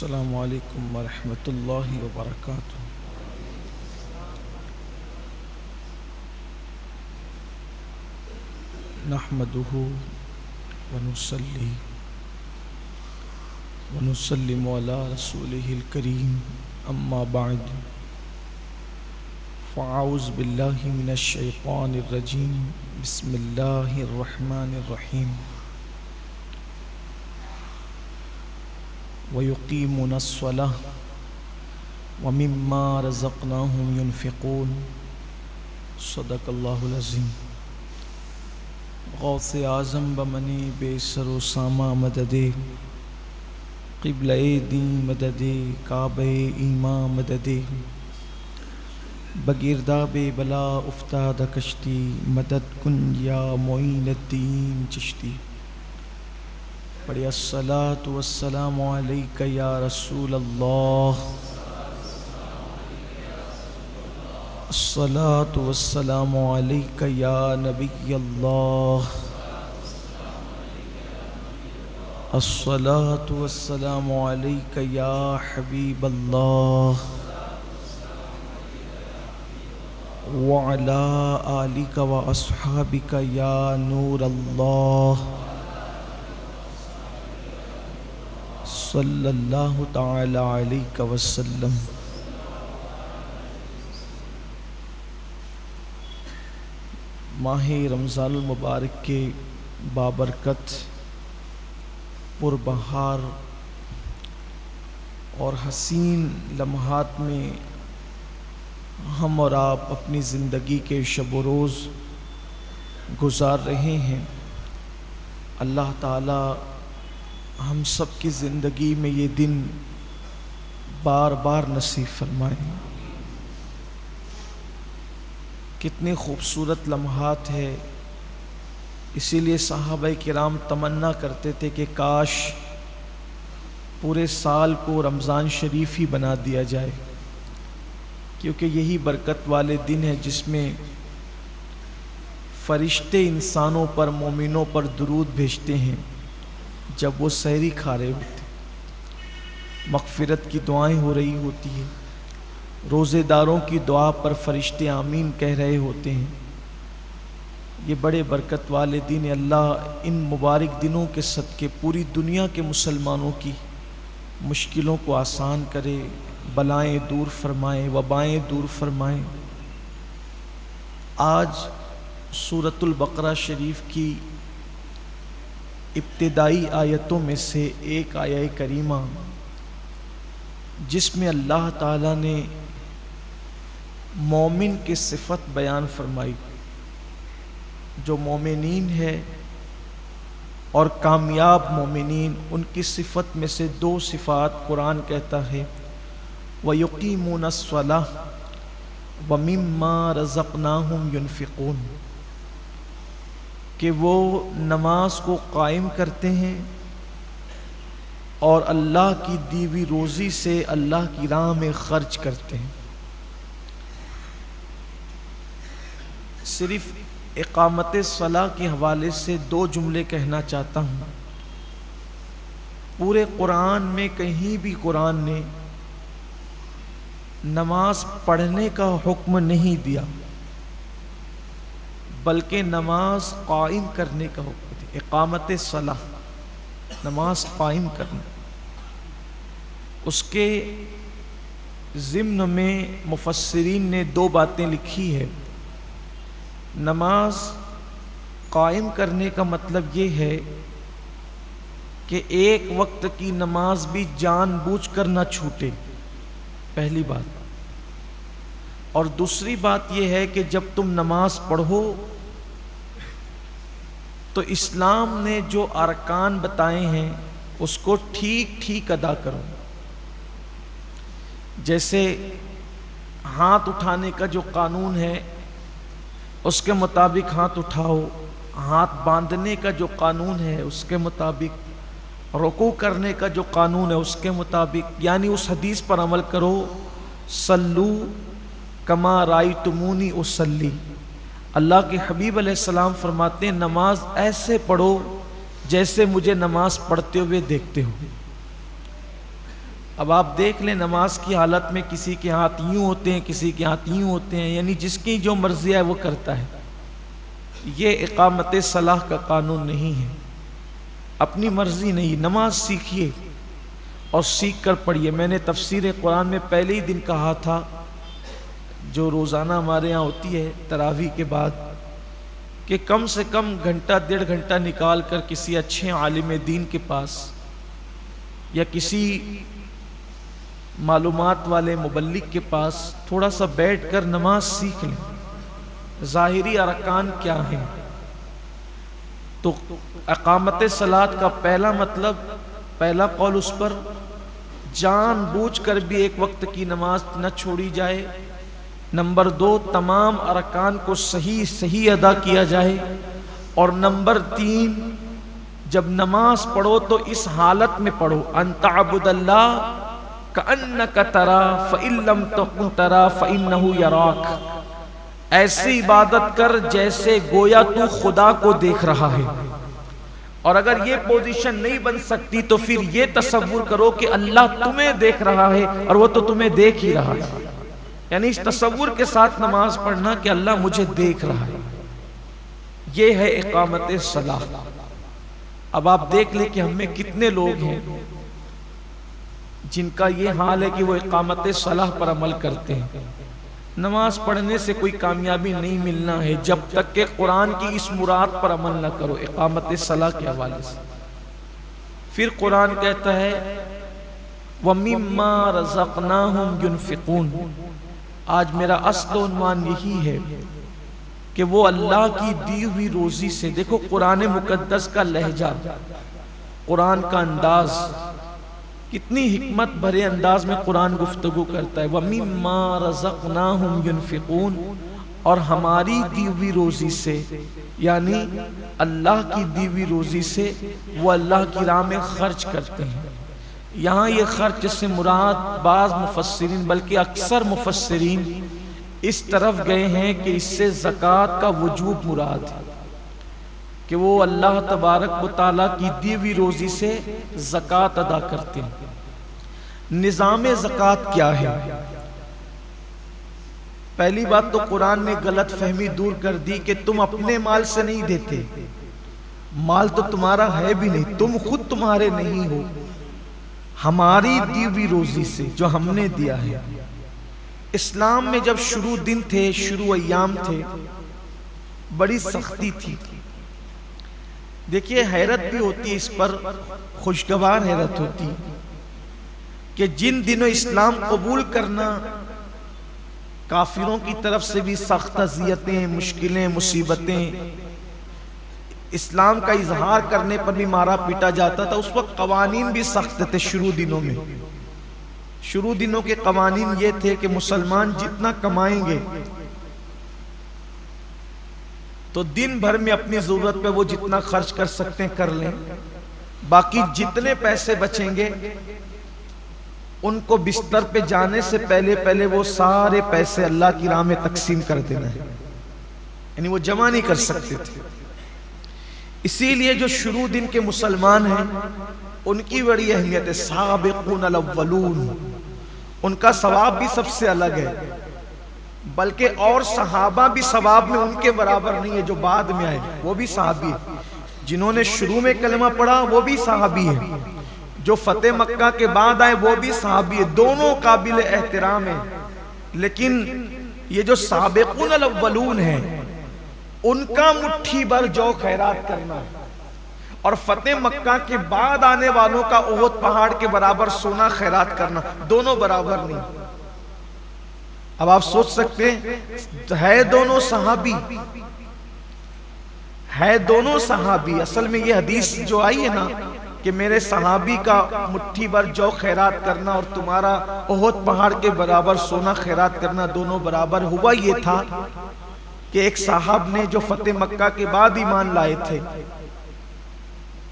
अस्सलामु अलैकुम वरहमतुल्लाहि वबरकातुहू। नहमदुहु व नुसल्ली व नुसल्लिमु अला रसूलिहिल करीम, अम्मा बाद, फ़अऊज़ु बिल्लाहि मिनश शैतानिर रजीम, बिस्मिल्लाहिर रहमानिर रहीम। व युक़ीमुनस्सलाह व मिम्मा रज़क़नाहुम युनफ़िक़ून। सदक़ल्लाहुल अज़ीम। गौसे आज़म बमनी बेसरो सामा मददे, क़िबले दीन मददे, काबे ईमा मददे, बगिरदाबे बला उफ्ताद कश्ती, मदद कुन या मोइनुद्दीन चिश्ती। पढ़िए अस्सलातु वस्सलामु अलैका या रसूल अल्लाह, अस्सलातु वस्सलामु अलैका या नबी अल्लाह, अस्सलातु वस्सलामु अलैका या हबीब अल्लाह, व अला आलिका व अस्हाबिका या नूर अल्लाह, सल्लल्लाहु तआला अलैहि वसल्लम। माह रमज़ानुल मुबारक के बाबरकत, पुरबहार और हसीन लम्हात में हम और आप अपनी ज़िंदगी के शब व रोज़ गुज़ार रहे हैं। अल्लाह ताला हम सब की ज़िंदगी में ये दिन बार बार नसीब फरमाए। कितने खूबसूरत लम्हात है, इसीलिए सहाबाए किराम तमन्ना करते थे कि काश पूरे साल को रमज़ान शरीफ ही बना दिया जाए, क्योंकि यही बरकत वाले दिन है जिसमें फ़रिश्ते इंसानों पर, मोमिनों पर दुरूद भेजते हैं जब वो सहरी खा रहे होते। मग़फ़िरत की दुआएं हो रही होती है, रोज़ेदारों की दुआ पर फ़रिश्ते आमीन कह रहे होते हैं। ये बड़े बरकत वाले दिन। अल्लाह इन मुबारक दिनों के सदक़े पूरी दुनिया के मुसलमानों की मुश्किलों को आसान करे, बलाएं दूर फरमाएँ, वबाएँ दूर फरमाएँ। आज सूरतुल बक़रा शरीफ की इब्तिदाई आयतों में से एक आया करीमा, जिसमें अल्लाह ताला ने मोमिन की सिफ़त बयान फरमाई। जो मोमिनीन है और कामयाब मोमिनीन, उनकी सिफ़त में से दो सिफ़ात कुरान कहता है, व युक़ीमुनस्सलाह व मिम्मा रज़क़नाहुम युनफ़िक़ून, कि वो नमाज को कायम करते हैं और अल्लाह की दी हुई रोज़ी से अल्लाह की राह में ख़र्च करते हैं। सिर्फ़ इक़ामत सलाह के हवाले से दो जुमले कहना चाहता हूँ। पूरे कुरान में कहीं भी कुरान ने नमाज पढ़ने का हुक्म नहीं दिया, बल्कि नमाज कायम करने का हुक्म दिया। इक़ामत सलाह, नमाज कायम करना। उसके ज़िम्न में मुफस्सिरीन ने दो बातें लिखी है। नमाज कायम करने का मतलब ये है कि एक वक्त की नमाज भी जानबूझकर न छूटे, पहली बात। और दूसरी बात यह है कि जब तुम नमाज पढ़ो तो इस्लाम ने जो अरकान बताए हैं उसको ठीक ठीक अदा करो। जैसे हाथ उठाने का जो कानून है उसके मुताबिक हाथ उठाओ, हाथ बांधने का जो कानून है उसके मुताबिक, रुकू करने का जो कानून है उसके मुताबिक, यानी उस हदीस पर अमल करो, सल्लू कमा रायतुमूनी उसल्ली। अल्लाह के हबीब अलैहिस्सलाम फरमाते हैं, नमाज ऐसे पढ़ो जैसे मुझे नमाज पढ़ते हुए देखते हो। अब आप देख लें नमाज की हालत में किसी के हाथ यूं होते हैं, किसी के हाथ यूं होते हैं, यानी जिसकी जो मर्जी है वो करता है। ये इकामत सलाह का कानून नहीं है, अपनी मर्जी नहीं। नमाज सीखिए और सीख कर पढ़िए। मैंने तफसीर कुरान में पहले ही दिन कहा था, जो रोज़ाना हमारे यहाँ होती है तरावी के बाद, कि कम से कम घंटा 1.5 घंटा निकाल कर किसी अच्छे आलिम दीन के पास या किसी मालूमात वाले मुबल्लिग के पास थोड़ा सा बैठ कर नमाज सीख लें, ज़ाहिरी अरकान क्या हैं। तो इकामत सलात का पहला मतलब, पहला कौल उस पर जानबूझकर भी एक वक्त की नमाज न छोड़ी जाए। नंबर 2, तमाम अरकान को सही सही अदा किया जाए। और नंबर 3, जब नमाज पढ़ो तो इस हालत में पढ़ो, अंतअबुदल्लाह कअन्नका तरा फ़इल्लम तकुन तरा फ़इन्नहु यराक। ऐसी इबादत कर जैसे गोया तू खुदा को देख रहा है। और अगर ये पोजीशन नहीं बन सकती तो फिर ये तसव्वुर करो कि अल्लाह तुम्हें देख रहा है और वो तो तुम्हें देख ही रहा है। यानी इस तसव्वुर के साथ नमाज पढ़ना कि अल्लाह मुझे देख रहा है। ये है इकामत सलाह। अब आप देख ले कि हम में कितने लोग हैं जिनका ये हाल है कि वो इकामत सलाह पर अमल करते हैं। नमाज पढ़ने से कोई कामयाबी नहीं मिलना है जब तक कि कुरान की इस मुराद पर अमल न करो, इकामत सलाह के हवाले से। फिर कुरान कहता है वमिम्मा रज़क़नाहुम युनफ़िक़ून। आज मेरा अस्ल उन्वान यही है कि वो अल्लाह की दी हुई रोजी से, देखो कुरान मुकद्दस का लहजा, कुरान का अंदाज, कितनी हिकमत भरे अंदाज में कुरान गुफ्तगू करता है। वमिम्मा रज़क़नाहुम युनफ़िक़ून, और हमारी दी हुई रोजी से, यानी अल्लाह की दी हुई रोजी से वो अल्लाह की राह में खर्च करते हैं। यहाँ ये खर्च से मुराद बाज़ मुफस्सिरीन, बल्कि अक्सर मुफस्सिरीन इस तरफ गए हैं कि इससे ज़कात का वजूब मुराद है, कि वो अल्लाह तबारक व तआला की दी हुई रोजी से ज़कात अदा करते हैं। निज़ाम ज़कात क्या है? पहली बात तो कुरान ने गलत फहमी दूर कर दी कि तुम अपने माल से नहीं देते, माल तो तुम्हारा है भी नहीं, तुम खुद तुम्हारे नहीं हो, हमारी दी हुई रोजी से जो हमने दिया है। इस्लाम में जब शुरू दिन थे, शुरू अय्याम थे, बड़ी सख्ती थी। देखिए हैरत भी होती है इस पर, खुशगवार हैरत होती कि जिन दिनों इस्लाम कबूल करना काफिरों की तरफ से भी सख्त अज़ियतें, मुश्किलें, मुसीबतें, इस्लाम का इजहार करने पर भी मारा पीटा जाता था। उस वक्त कवानीन भी सख्त थे। शुरू दिनों में, शुरू दिनों के कवानीन ये थे कि मुसलमान जितना कमाएंगे तो दिन भर में अपनी जरूरत पे वो जितना खर्च कर सकते हैं कर लें, बाकी जितने पैसे बचेंगे उनको बिस्तर पे जाने से पहले पहले वो सारे पैसे अल्लाह की राह में तकसीम कर देना है, यानी वो जमा नहीं कर सकते थे। इसीलिए जो शुरू दिन के मुसलमान हैं उनकी बड़ी अहमियत है। साबिक़ून अल-अव्वलून, उनका सवाब भी सबसे अलग है, बल्कि और सहाबा भी सवाब में उनके बराबर नहीं है। जो बाद में आए वो भी सहाबी है, जिन्होंने शुरू में कलमा पढ़ा वो भी सहाबी है, जो फतेह मक्का के बाद आए वो भी सहाबी है। दोनों काबिल एहतराम है। लेकिन ये जो साबिक़ून अल-अव्वलून है उनका मुट्ठी भर जो खैरात करना और फतेह मक्का के बाद आने वालों का ओहद पहाड़ के बराबर सोना खैरात करना, दोनों बराबर नहीं। अब आप सोच सकते हैं, है दोनों सहाबी, है दोनों सहाबी। असल में ये हदीस जो आई है ना कि मेरे सहाबी का मुट्ठी भर जौ खैरात करना और तुम्हारा ओहद पहाड़ के बराबर सोना खैरात करना दोनों बराबर, हुआ ये था कि एक साहब ने जो फतेह मक्का के बाद ईमान लाए थे,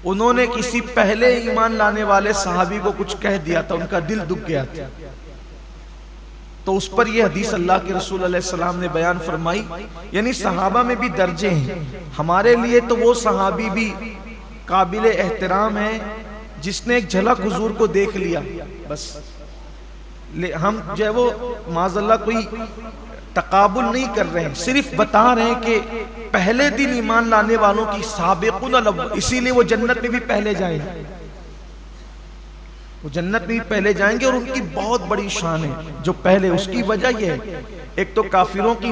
उन्होंने किसी पहले ईमान लाने वाले सहाबी को कुछ कह दिया था, उनका दिल दुख गया था। तो उस पर यह हदीस अल्लाह के रसूल अलैहि सलाम ने बयान फरमाई। यानी सहाबा में भी दर्जे हैं। हमारे लिए तो वो सहाबी भी काबिल एहतराम है जिसने एक झलक हुजूर को देख लिया, बस हम जो है वो माज़अल्लाह कोई तकाबुल नहीं कर रहे हैं, सिर्फ बता रहे हैं कि पहले दिन ईमान लाने वालों की साबिक़ुन अल-अव्वल, इसीलिए वो जन्नत में भी पहले जाएंगे, वो जन्नत में भी पहले जाएंगे और उनकी बहुत बड़ी शान है जो पहले। उसकी वजह यह है, एक तो काफिरों की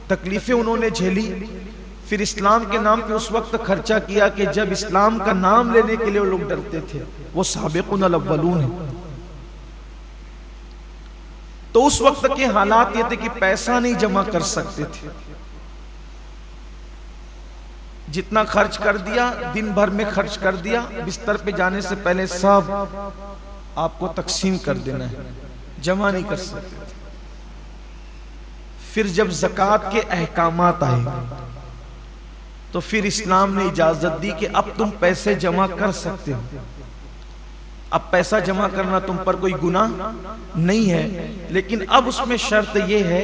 तकलीफें उन्होंने झेली, फिर इस्लाम के नाम पे उस वक्त खर्चा किया कि जब इस्लाम का नाम लेने के लिए वो लोग डरते थे, वो साबिक़ुन अल-अव्वलून है। तो उस वक्त के हालात ये थे कि पैसा नहीं जमा कर सकते थे, जितना खर्च कर दिया दिन भर में खर्च कर दिया, बिस्तर पे जाने से पहले सब आपको तकसीम कर देना है, जमा नहीं कर सकते थे। फिर जब ज़कात के अहकामात आए तो फिर इस्लाम ने इजाजत दी कि अब तुम पैसे जमा कर सकते हो, अब पैसा जमा करना तुम पर कोई गुनाह नहीं है, लेकिन अब उसमें शर्त यह है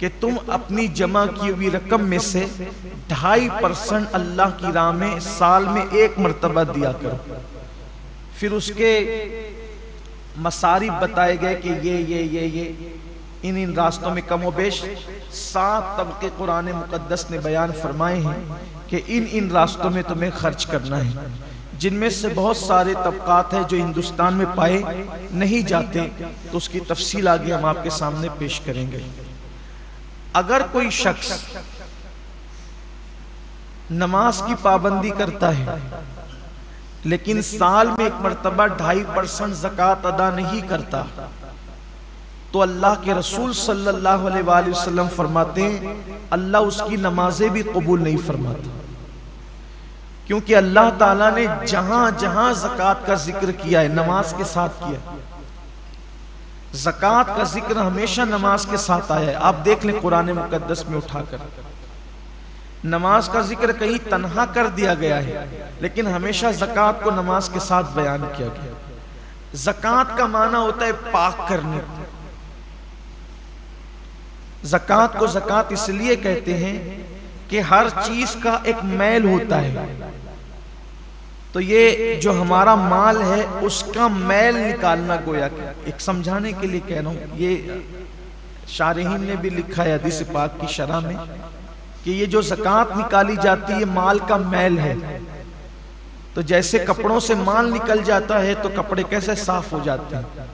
कि तुम अपनी जमा की हुई रकम में से 2.5% अल्लाह की राह में साल में एक मर्तबा दिया करो। फिर उसके मसारिफ बताए गए कि ये इन रास्तों में कमोबेश 7 तबके कुरान मुकद्दस ने बयान फरमाए हैं कि इन रास्तों में तुम्हें खर्च करना है, जिनमें से बहुत सारे तबकात हैं जो हिंदुस्तान में पाए नहीं जाते, तो उसकी तफसील आगे हम आपके सामने पेश करेंगे। अगर कोई शख्स नमाज की पाबंदी करता है लेकिन साल में एक मर्तबा 2.5% ज़कात अदा नहीं करता, तो अल्लाह के रसूल सल्लल्लाहु अलैहि वसल्लम फरमाते हैं अल्लाह उसकी नमाजें भी कबूल नहीं फरमाता, क्योंकि अल्लाह ताला ने जहां जहां ज़कात का जिक्र किया है नमाज के साथ किया। ज़कात का जिक्र हमेशा नमाज के साथ आया है। आप देख लें कुरान मुकद्दस में उठाकर, नमाज का जिक्र कहीं तन्हा कर दिया गया है, लेकिन हमेशा ज़कात को नमाज के साथ बयान किया गया। ज़कात का माना होता है पाक करने। ज़कात को ज़कात इसलिए कहते हैं कि हर चीज का एक मैल होता है, तो ये जो हमारा माल है उसका मैल निकालना, गोया एक समझाने के लिए कह रहा हूं। ये शारहीन ने भी लिखा है हदीस पाक की शरह में कि ये जो ज़कात निकाली जाती है माल का मैल है। तो जैसे कपड़ों से माल निकल जाता है तो कपड़े कैसे साफ हो जाते हैं,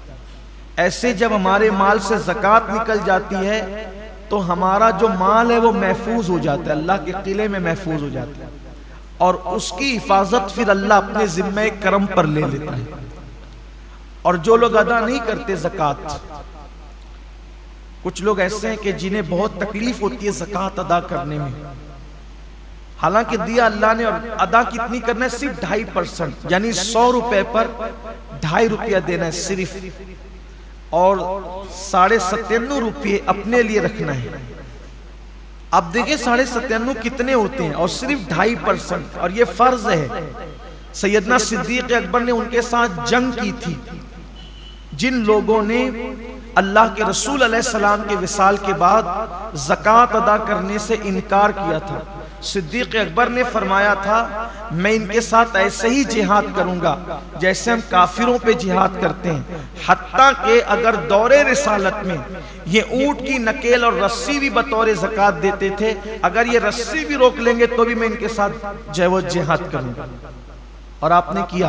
ऐसे जब हमारे माल से ज़कात निकल जाती है तो हमारा जो माल है वो महफूज हो जाता है, अल्लाह के किले में महफूज हो जाता है, और उसकी हिफाजत फिर अल्लाह अपने जिम्मे करम पर ले लेता है। और जो लोग अदा नहीं करते ज़कात, कुछ लोग ऐसे हैं कि जिन्हें बहुत तकलीफ होती है ज़कात अदा करने में, हालांकि दिया अल्लाह ने, और अदा कितनी करना है, सिर्फ 2.5%, यानी 100 रुपए पर 2.5 रुपया देना है सिर्फ, और 97.5 रुपये अपने लिए रखना है। अब देखिए 97.5 कितने होते हैं, और सिर्फ 2.5%, और ये फर्ज है। सैयदना सिद्दीक अकबर ने उनके साथ जंग की थी जिन लोगों ने अल्लाह के रसूल अलैहिस्सलाम के विसाल के बाद ज़कात अदा करने से इनकार किया था। सिद्दीक अकबर ने फरमाया था मैं इनके साथ ऐसे ही जिहाद करूंगा जैसे हम काफिरों पे जिहाद करते हैं, हत्ता के अगर दौरे रिसालत में ये ऊंट की नकेल और रस्सी भी बतौर ज़कात देते थे, अगर ये रस्सी भी रोक लेंगे तो भी मैं इनके साथ जय वो जिहाद करूंगा। और आपने किया।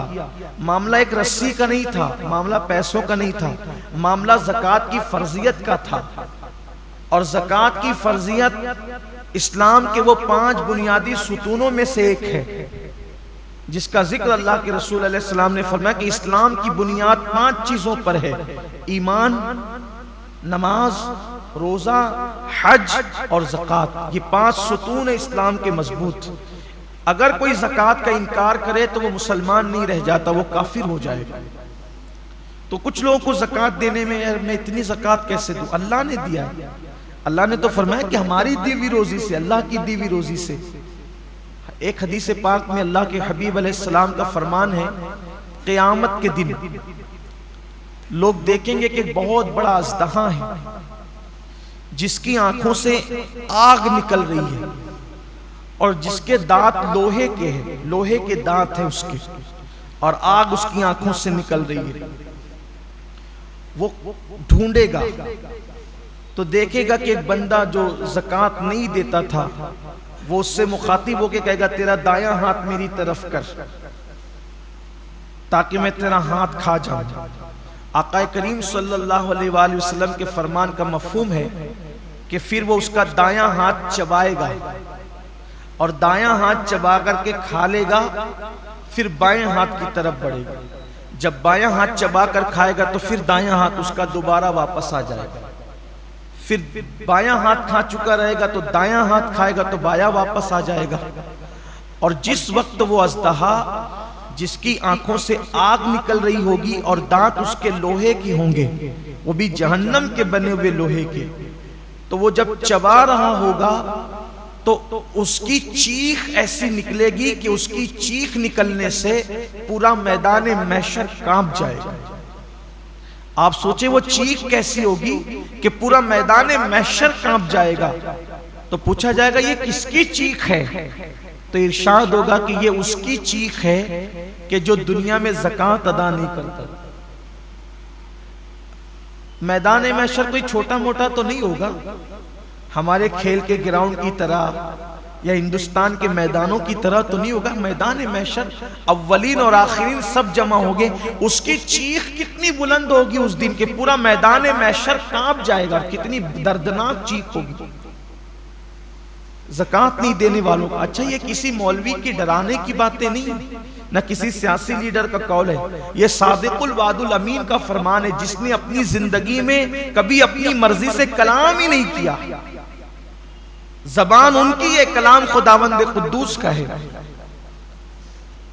मामला एक रस्सी का नहीं था, मामला पैसों का नहीं था, मामला ज़कात की फर्जियत का था। और ज़कात की फर्जियत इस्लाम के वो 5 बुनियादी सुतूनों में से एक है जिसका जिक्र अल्लाह के रसूल अलैहि सलाम ने फरमाया कि इस्लाम की बुनियाद 5 चीजों पर है, ईमान, नमाज, रोजा, हज और ज़कात। ये 5 सुतून है इस्लाम के मजबूत। अगर कोई ज़कात का इनकार करे तो वो मुसलमान नहीं रह जाता, वो काफिर हो जाएगा। तो कुछ लोगों को ज़कात देने में यार मैं इतनी ज़कात कैसे दूं, अल्लाह ने दिया है। अल्लाह ने तो फरमाया कि हमारी दी हुई रोजी से, अल्लाह की दी हुई रोजी से। एक हदीस पाक में अल्लाह के हबीब अलैहिस्सलाम का फरमान है, क़यामत के दिन लोग देखेंगे कि बहुत बड़ा अज़दहा है जिसकी आंखों से आग निकल रही है और जिसके दांत लोहे के हैं, लोहे के दांत हैं उसके, और आग उसकी आंखों से निकल रही है। वो ढूंढेगा तो देखेगा कि एक बंदा जो ज़कात नहीं देता था, वो उससे मुखातिब होकर कहेगा तेरा दायां हाथ मेरी तरफ कर ताकि मैं तेरा हाथ खा जाऊं। आका करीम सल्लल्लाहु अलैहि वसल्लम के फरमान का मफहूम है कि फिर वो उसका दायां हाथ चबाएगा और दायां हाथ चबा करके खा लेगा, फिर बाएं हाथ की तरफ बढ़ेगा। जब बायां हाथ चबा कर खाएगा तो फिर दायां हाथ उसका दोबारा वापस आ जाएगा। फिर बायां हाथ खा चुका रहेगा तो दायां हाथ खाएगा तो बायां वापस आ जाएगा। और जिस वक्त वो अज़दहा जिसकी आंखों से आग निकल रही होगी और दांत उसके लोहे के होंगे, वो भी जहन्नम के बने हुए लोहे के, तो वो जब चबा रहा होगा तो उसकी चीख ऐसी निकलेगी कि उसकी चीख निकलने से पूरा मैदान महशर कांप जाएगा। आप सोचे वो चीख कैसी होगी कि पूरा मैदान महशर कांप जाएगा। तो पूछा जाएगा ये किसकी चीख है? तो इरशाद होगा कि ये उसकी चीख है कि जो दुनिया में ज़कात अदा नहीं करता। मैदान महशर कोई छोटा मोटा तो नहीं होगा, हमारे खेल के ग्राउंड की तरह या हिंदुस्तान के मैदानों की तरह तो नहीं होगा। मैदान महशर अव्वलीन और आखिरीन सब जमा होंगे। उसकी चीख कितनी बुलंद होगी उस दिन के पूरा मैदान महशर कांप जाएगा। कितनी दर्दनाक चीख होगी ज़कात नहीं देने वालों का। अच्छा, ये किसी मौलवी की डराने की बातें नहीं, न किसी सियासी लीडर का कौल है, ये सादिकुल वादुल अमीन का फरमान है, जिसने अपनी जिंदगी में कभी अपनी मर्जी से कलाम ही नहीं किया। जबान उनकी है, कलाम खुदावंद कुद्दूस का है।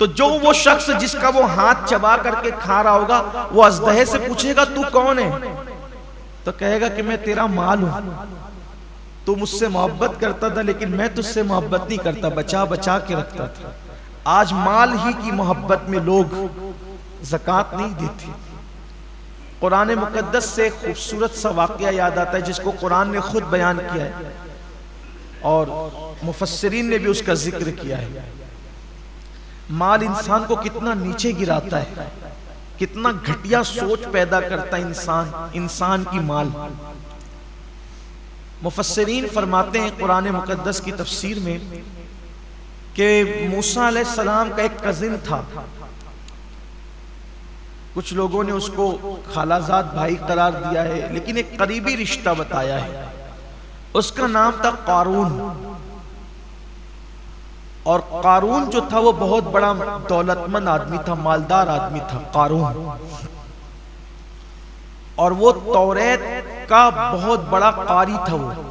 तो जो वो शख्स जिसका वो हाथ चबा करके खा रहा होगा, वो अज़दहे से पूछेगा तू कौन है? तो कहेगा कि मैं तेरा माल हूं, तू मुझसे मोहब्बत करता था लेकिन मैं तुझसे मोहब्बत नहीं करता, बचा बचा के रखता था। आज माल ही की मोहब्बत में लोग ज़कात नहीं देते। कुरान मुकद्दस से खूबसूरत सा वाक़या याद आता है जिसको कुरान ने खुद बयान किया है और मुफस्सिरीन ने भी उसका जिक्र किया है। माल इंसान को कितना नीचे गिराता है, कितना घटिया सोच पैदा करता है इंसान की माल। मुफस्सिरीन फरमाते हैं कुरान मुकद्दस की तफसीर में कि मूसा अलैहिस्सलाम का एक कजिन था। कुछ लोगों ने उसको खालाजाद भाई करार दिया है, लेकिन एक करीबी रिश्ता बताया है। उसका नाम था कारून। और कारून जो था वो बहुत बड़ा दौलतमंद आदमी था, मालदार आदमी था कारून। और वो तौरेत का बहुत बड़ा कारी था वो,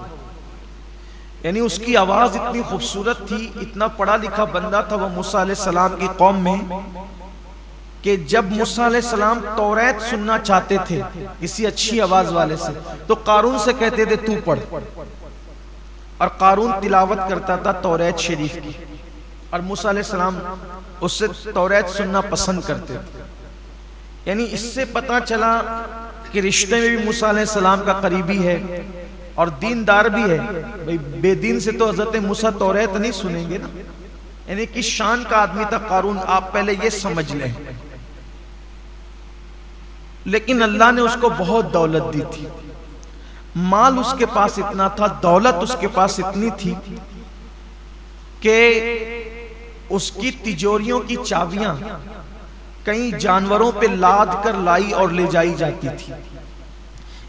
यानी उसकी आवाज इतनी खूबसूरत थी, इतना पढ़ा लिखा बंदा था वो मूसा अलैहिस्सलाम की कौम में कि जब मूसा अलैहिस्सलाम तौरेत सुनना चाहते थे किसी अच्छी आवाज वाले से तो कारून से कहते थे तू पढ़। और कारून तिलावत करता था तौरेत शरीफ की और मूसा अलैहिस्सलाम उससे तौरेत सुनना पसंद करते थे। यानी इससे पता चला कि रिश्ते में भी मूसा अलैहिस्सलाम का करीबी है और दीनदार भी है। भाई बेदीन से तो हजरत मूसा तौरेत नहीं सुनेंगे ना। यानी कि शान का आदमी था कारून, आप पहले ये समझ लें। लेकिन अल्लाह ने उसको बहुत दौलत दी थी, माल उसके पास इतना था, दौलत उसके पास इतनी थी कि उसकी तिजोरियों की चाबियां कई जानवरों पे लाद कर लाई और ले जाई जाती थी।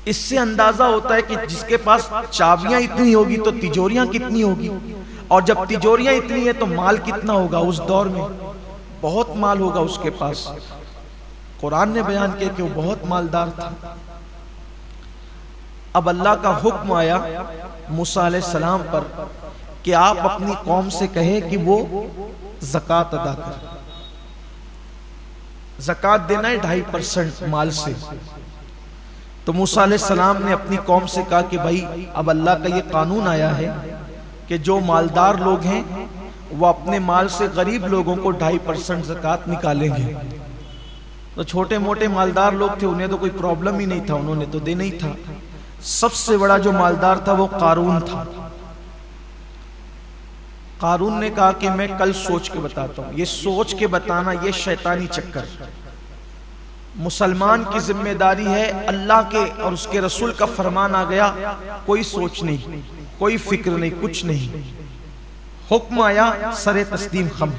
इससे अंदाजा होता है कि जिसके पास चाबियां इतनी होगी तो तिजोरियां कितनी होगी, और जब तिजोरियां इतनी है तो माल कितना होगा। उस दौर में बहुत माल होगा उसके पास। कुरान ने बयान किया कि वो बहुत मालदार था। अब अल्लाह का हुक्म आया मूसा अलैहिस्सलाम पर कि आप अपनी कौम से कहे कि वो ज़कात अदा करे। ज़कात देना है 2.5% माल से। तो मूसा अलैहिस्सलाम ने अपनी कौम से कहा कि भाई अब अल्लाह का ये कानून आया है कि जो मालदार लोग हैं वो अपने माल से गरीब लोगों को 2.5% ज़कात निकालेंगे। तो छोटे मोटे मालदार लोग थे, उन्हें तो कोई प्रॉब्लम ही नहीं था, उन्होंने तो देना ही था। सबसे बड़ा जो मालदार था वो कारून था। कारून ने कहा कि मैं कल सोच के बताता हूं। ये सोच के बताना ये शैतानी चक्कर, मुसलमान की जिम्मेदारी है, अल्लाह के और उसके रसूल का फरमान आ गया, कोई सोच नहीं, कोई फिक्र नहीं, कुछ नहीं, हुक्म आया सरे तस्लीम खम,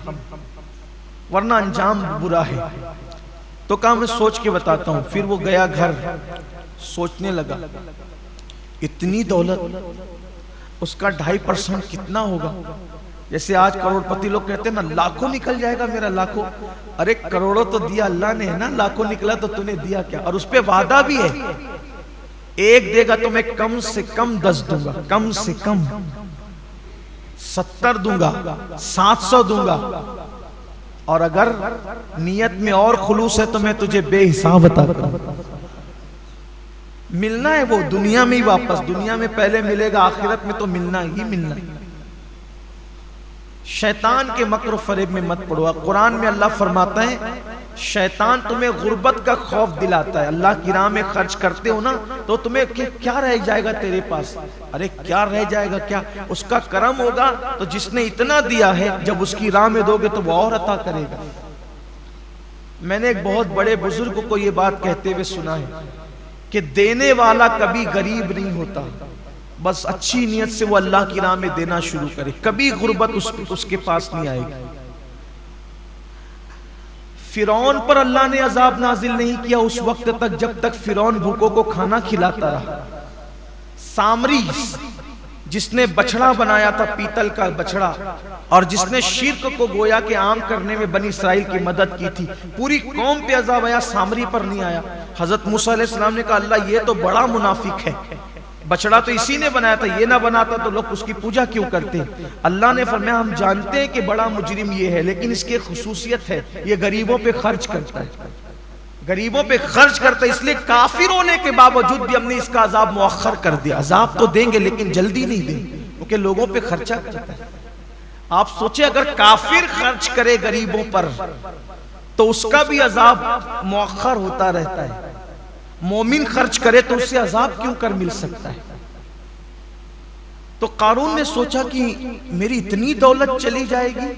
वरना अंजाम बुरा है। तो कहा मैं सोच के बताता हूं। फिर वो गया घर, सोचने लगा, इतनी दौलत, उसका 2.5% कितना होगा? जैसे आज करोड़पति लोग कहते हैं ना, लाखों निकल जाएगा मेरा, लाखों। अरे करोड़ों तो दिया अल्लाह ने है ना, लाखों निकला तो तूने दिया क्या? और उस पे वादा भी है, एक देगा तो मैं कम से कम 10 दूंगा, कम से कम 70 दूंगा, 700 दूंगा, और अगर नियत में और खुलूस है तो मैं तुझे बेहिसाब अता करूंगा। मिलना है वो दुनिया में ही वापस, दुनिया में पहले मिलेगा, आखिरत में तो मिलना ही मिलना है। शैतान के मक्र फरेब में मत पड़ो। कुरान में अल्लाह फरमाता है, शैतान तुम्हें गुर्बत का खौफ दिलाता है। अल्लाह की राह में खर्च करते हो ना, तो तुम्हें क्या रह जाएगा तेरे पास? अरे क्या रह जाएगा, क्या उसका करम होगा? तो जिसने इतना दिया है, जब उसकी राह में दोगे तो वो और अता करेगा। मैंने एक बहुत बड़े बुजुर्ग को ये बात कहते हुए सुना है कि देने वाला कभी गरीब नहीं होता, बस अच्छी नीयत से वो अल्लाह की राह में देना शुरू करे, कभी गुर्बत उसके पास नहीं आएगी। फिरौन पर अल्लाह ने अजाब नाजिल नहीं किया उस वक्त तक जब तक फिरौन भूखों को खाना खिलाता रहा। सामरी जिसने बछड़ा बनाया था, पीतल का बछड़ा, और जिसने शिर्क को गोया के आम करने में बनी इसराइल की मदद की थी, पूरी कौम पे अजाब आया, सामरी पर नहीं आया। हजरत मूसा अलैहिस्सलाम ने कहा, अल्लाह ये तो बड़ा मुनाफिक है, बछड़ा तो इसी ने बनाया था, ये ना बनाता तो लोग उसकी पूजा क्यों करते? अल्लाह ने फरमाया, हम जानते हैं कि बड़ा मुजरिम ये है, लेकिन इसकी खुसूसियत है, ये गरीबों पे खर्च करता है, गरीबों पे खर्च करता है, इसलिए काफिर होने के बावजूद भी हमने इसका अजाब मुअख्खर कर दिया। अजाब तो देंगे लेकिन जल्दी नहीं देंगे, क्योंकि लोगों पे खर्चा करता है। आप सोचे, अगर काफिर खर्च करे गरीबों पर तो उसका भी अजाब मुअख्खर होता रहता है, मोमिन खर्च करे तो उससे अजाब क्यों कर मिल सकता है? तो कारून ने सोचा कि मेरी इतनी दौलत चली जाएगी।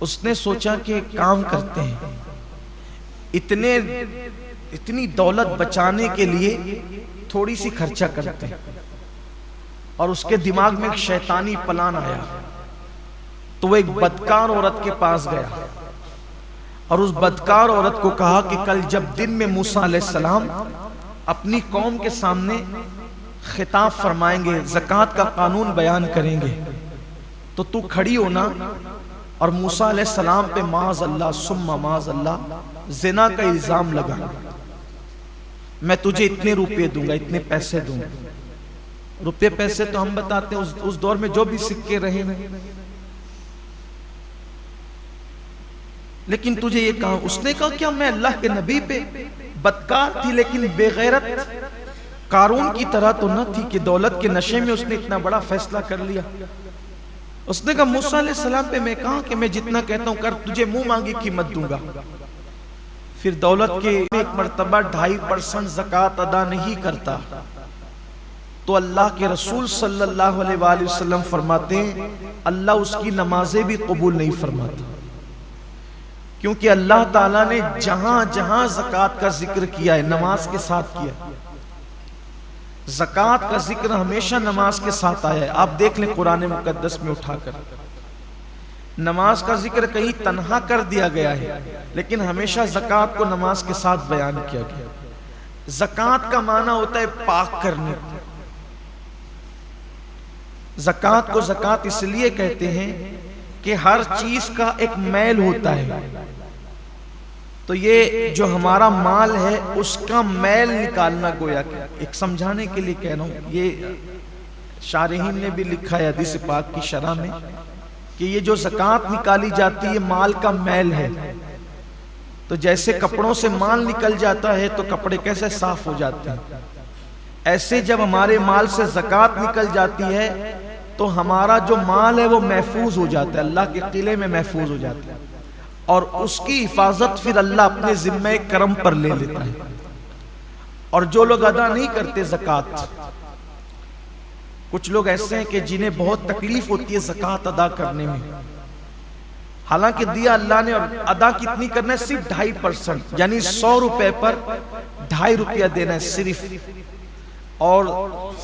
उसने सोचा कि काम करते हैं, इतनी दौलत बचाने के लिए थोड़ी सी खर्चा करते हैं। और उसके दिमाग में एक शैतानी प्लान आया, तो वो एक बदकार औरत के पास गया और उस बदकार औरत को कहा कि कल जब दिन में मूसा अलैहिस्सलाम अपनी कौम के सामने खिताब फरमाएंगे, ज़कात का कानून बयान करेंगे, तो तू खड़ी होना और मूसा अलैहिस्सलाम पे माज़ अल्लाह सुम्मा माज़ अल्लाह ज़िना का इल्ज़ाम लगाना। मैं तुझे इतने रुपए दूंगा, इतने पैसे दूंगा। रुपए पैसे तो हम बताते हैं उस दौर में जो भी सिक्के रहे, लेकिन तुझे ये कहा। उसने कहा, क्या मैं अल्लाह के नबी पे बदकार थी लेकिन बेगैरत कारून की तरह तो न थी कि दौलत के नशे में उसने इतना बड़ा फैसला कर लिया। उसने कहा, मूसा अलैहिस्सलाम पे मैं कहा कि मैं जितना कहता हूं कर, तुझे मुंह मांगी कीमत दूंगा। फिर दौलत के एक मर्तबा 2.5% ज़कात अदा नहीं करता तो अल्लाह के रसूल सल्लल्लाहु अलैहि वसल्लम फरमाते हैं, अल्लाह उसकी नमाजें भी कबूल नहीं फरमाता, क्योंकि अल्लाह ताला ने जहां जहां ज़कात का जिक्र किया है नमाज के साथ किया। ज़कात का जिक्र हमेशा नमाज के साथ आया है। आप देख लें कुरान मुकद्दस में उठाकर, नमाज का जिक्र कहीं तन्हा कर दिया गया है, लेकिन हमेशा ज़कात को नमाज के साथ बयान किया गया। ज़कात का माना होता है पाक करने। ज़कात को ज़कात इसलिए कहते हैं कि हर चीज का एक मैल होता है, तो ये जो हमारा माल है उसका मैल निकालना, गोया एक समझाने के लिए कह रहा हूं। ये शारहीन ने भी लिखा है हदीस पाक की शरह में कि ये जो ज़कात निकाली जाती है माल का मैल है। तो जैसे कपड़ों से माल निकल जाता है तो कपड़े कैसे साफ हो जाते हैं, ऐसे जब हमारे माल से ज़कात निकल जाती है तो हमारा जो माल है वो महफूज हो जाता है, अल्लाह के किले में महफूज हो जाता है, और उसकी हिफाजत फिर अल्लाह अपने जिम्मे करम पर ले लेता है। और जो लोग अदा नहीं करते ज़कात, कुछ लोग ऐसे हैं कि जिन्हें बहुत तकलीफ होती है ज़कात अदा करने में, हालांकि दिया अल्लाह ने, और अदा कितनी करना है? सिर्फ 2.5%, यानी 100 रुपए पर 2.5 रुपया देना है सिर्फ, और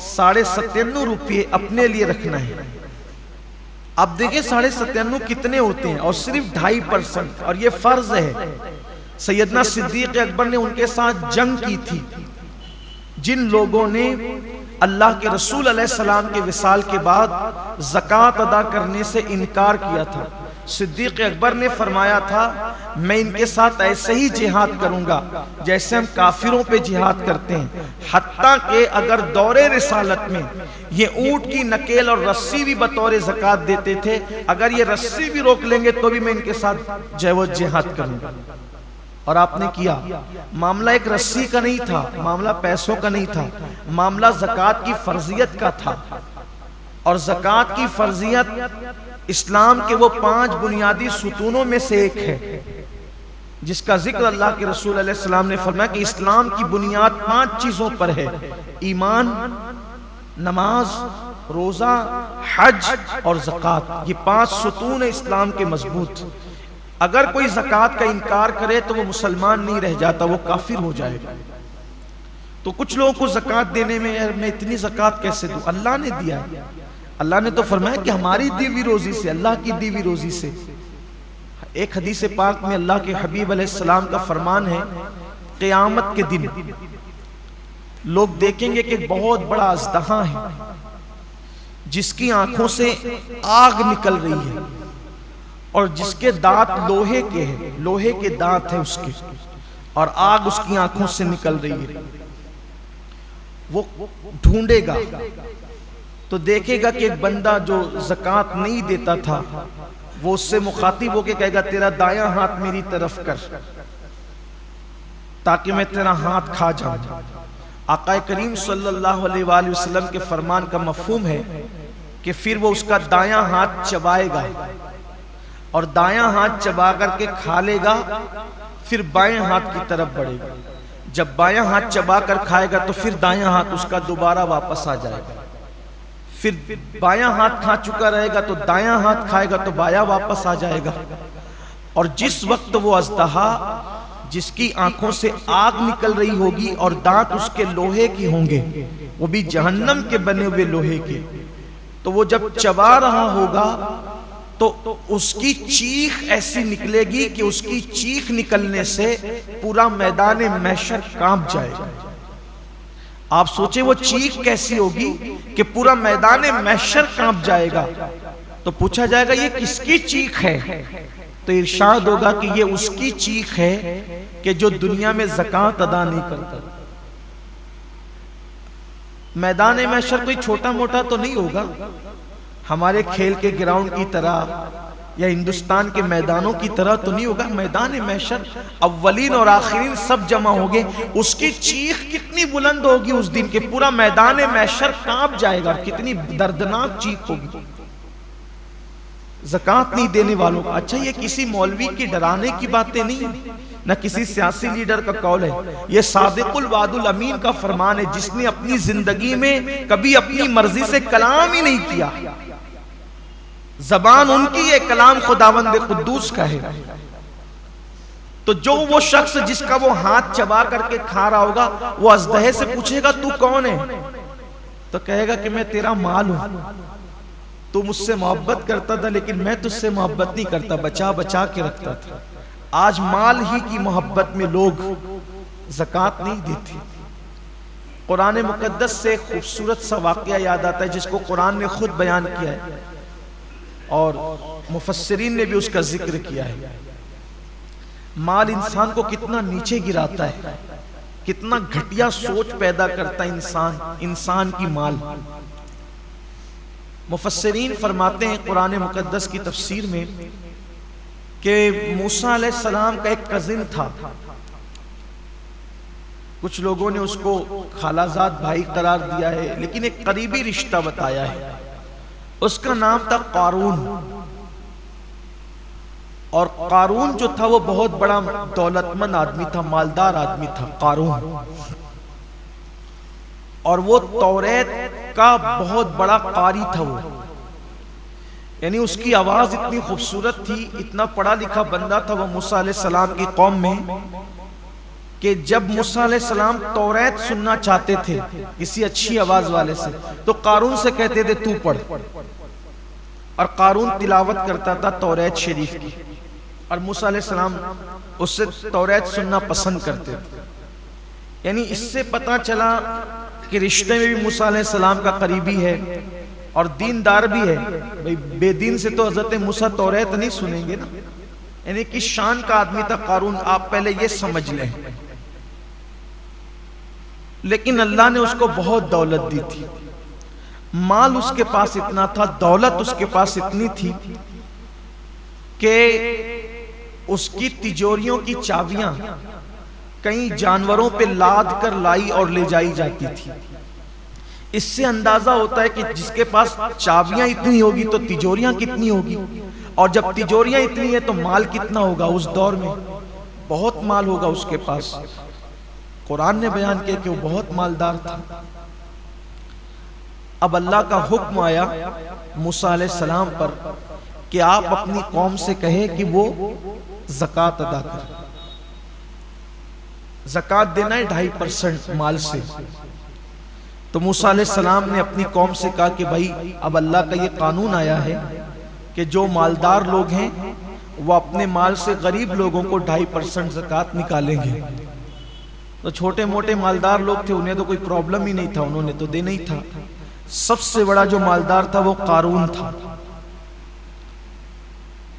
97.5 रुपये अपने लिए रखना है। अब देखिए 97.5 कितने होते हैं, और सिर्फ 2.5%, और ये फर्ज है। सैयदना सिद्दीक अकबर ने उनके साथ जंग की थी जिन लोगों ने अल्लाह के रसूल अलैहिस्सलाम के विसाल के बाद ज़कात अदा करने से इनकार किया था। सिद्दीक अकबर ने फरमाया था, मैं इनके साथ ऐसे ही जिहाद करूंगा जैसे हम काफिरों पे जिहाद करते हैं, हत्ता के अगर दौरे रिसालत में ये ऊंट की नकेल और रस्सी भी बतौर ज़कात देते थे, अगर ये रस्सी भी रोक लेंगे तो भी मैं इनके साथ जय वो जिहाद करूंगा। और आपने किया। मामला एक रस्सी का नहीं था, मामला पैसों का नहीं था, मामला ज़कात की फर्जियत का था। और ज़कात की फर्जियत इस्लाम के वो 5 बुनियादी सुतूनों में से एक है, जिसका जिक्र अल्लाह के रसूल अलैहि सलाम ने फरमाया कि इस्लाम की बुनियाद 5 चीजों पर है: ईमान, नमाज, रोजा, हज और ज़कात। ये 5 सुतून है इस्लाम के मजबूत। अगर कोई ज़कात का इनकार करे तो वो मुसलमान नहीं रह जाता, वो काफिर हो जाएगा। तो कुछ लोगों को ज़कात देने में, यार मैं इतनी ज़कात कैसे दूं? अल्लाह ने दिया है। अल्लाह ने तो फरमाया कि हमारी दी हुई रोजी से, अल्लाह की दी हुई रोजी से। एक हदीस पाक में अल्लाह के हबीब अलैहिस्सलाम का फरमान है, क़यामत के दिन लोग देखेंगे कि बहुत बड़ा अज़दहा है जिसकी आंखों से आग निकल रही है और जिसके दांत लोहे के हैं, लोहे के दांत हैं उसके, और आग उसकी आंखों से निकल रही है। वो ढूंढेगा तो देखेगा कि एक बंदा जो ज़कात नहीं देता था, वो उससे मुखातिब होके कहेगा, तेरा दायां हाथ मेरी तरफ कर ताकि मैं तेरा हाथ खा जाऊं। आका करीम सल्लल्लाहु अलैहि वसल्लम के फरमान का मफहूम है कि फिर वो उसका दायां हाथ चबाएगा और दायां हाथ चबा करके खा लेगा, फिर बाएं हाथ की तरफ बढ़ेगा। जब बायां हाथ चबा कर खाएगा तो फिर दायां हाथ उसका दोबारा वापस आ जाएगा। फिर बायां हाथ खा चुका रहेगा तो दायां हाथ खाएगा तो बायां वापस आ जाएगा। और जिस वक्त वो अज़दहा जिसकी आंखों से आग निकल रही होगी और दांत उसके लोहे के होंगे, वो भी जहन्नम के बने हुए लोहे के, तो वो जब चबा रहा होगा तो उसकी चीख ऐसी निकलेगी कि उसकी चीख निकलने से पूरा मैदान महशर कांप जाएगा। आप सोचे वो चीख कैसी होगी कि पूरा मैदान महशर कांप जाएगा। तो पूछा जाएगा ये किसकी चीख है? तो इरशाद होगा कि ये उसकी चीख है कि जो दुनिया में ज़कात अदा नहीं करता। मैदान महशर कोई छोटा मोटा तो नहीं होगा, हमारे खेल के ग्राउंड की तरह या हिंदुस्तान के मैदानों की तरह तो नहीं होगा। मैदान महशर अव्वलीन और आखिरीन सब जमा होंगे। उसकी चीख कितनी बुलंद होगी उस दिन के पूरा मैदान महशर कांप जाएगा। कितनी दर्दनाक चीख होगी ज़कात नहीं देने वालों का। अच्छा, ये किसी मौलवी की डराने की बातें नहीं है, न किसी सियासी लीडर का कौल है, ये सादिकुल वादुल अमीन का फरमान है, जिसने अपनी जिंदगी में कभी अपनी मर्जी से कलाम ही नहीं किया। जबान उनकी है, कलाम खुदावंद कुद्दूस का है। तो जो वो शख्स जिसका वो हाथ चबा करके खा रहा होगा, वो अज़दहे से पूछेगा तू कौन है? तो कहेगा कि मैं तेरा माल हूं, तू मुझसे मोहब्बत करता था लेकिन मैं तुझसे मोहब्बत नहीं करता, बचा बचा के रखता था। आज माल ही की मोहब्बत में लोग ज़कात नहीं देते। कुरान मुकद्दस से खूबसूरत सा वाक़या याद आता है जिसको कुरान ने खुद बयान किया है और मुफस्सिरीन ने भी उसका जिक्र किया है। माल इंसान को कितना नीचे गिराता है, कितना घटिया सोच पैदा करता है इंसान की माल। मुफस्सिरीन फरमाते हैं कुरान मुकद्दस की तफसीर में कि मूसा अलैहिस्सलाम का एक कजिन था। कुछ लोगों ने उसको खालाजाद भाई करार दिया है, लेकिन एक करीबी रिश्ता बताया है। उसका नाम था कारून, और कारून जो था वो बहुत बड़ा दौलतमंद आदमी था, मालदार आदमी था कारून। और वो तौरेत का बहुत बड़ा कारी था वो। यानी उसकी आवाज इतनी खूबसूरत थी, इतना पढ़ा लिखा बंदा था वो मूसा अलैहिस्सलाम की कौम में, कि जब मूसा अलैहिस्सलाम तौरात सुनना चाहते थे किसी अच्छी आवाज वाले से, तो कारून से कहते थे तू पढ़, और कारून तिलावत करता था तौरात शरीफ की, और मूसा अलैहिस्सलाम उससे तौरात सुनना पसंद करते थे। यानी इससे पता चला कि रिश्ते में भी मूसा अलैहिस्सलाम का करीबी है और दीनदार भी है। भाई बेदीन से तो हजरत मूसा तौरात नहीं सुनेंगे ना। यानी कि शान का आदमी था कारून, आप पहले ये समझ लें। लेकिन अल्लाह ने उसको बहुत दौलत दी थी, माल उसके पास इतना था, दौलत उसके पास इतनी थी कि उसकी तिजोरियों की चाबियां कई जानवरों पे लाद कर लाई और ले जाई जाती थी। इससे अंदाजा होता है कि जिसके पास चाबियां इतनी होगी तो तिजोरियां कितनी होगी, और जब तिजोरियां इतनी है तो माल कितना होगा। उस दौर में बहुत माल होगा उसके पास। कुरान ने बयान किया कि वो बहुत मालदार था। अब अल्लाह का हुक्म आया मूसा अलैहिस्सलाम पर कि आप अपनी कौम से कहे कि वो ज़कात अदा करें। ज़कात देना है 2.5% माल से। तो मूसा अलैहिस्सलाम ने अपनी कौम से कहा कि भाई अब अल्लाह का ये कानून आया है कि जो मालदार लोग हैं वो अपने माल से गरीब लोगों को 2.5% ज़कात निकालेंगे। तो छोटे मोटे मालदार लोग थे, उन्हें तो कोई प्रॉब्लम ही नहीं था, उन्होंने तो देना ही था। सबसे बड़ा जो मालदार था वो कारून था।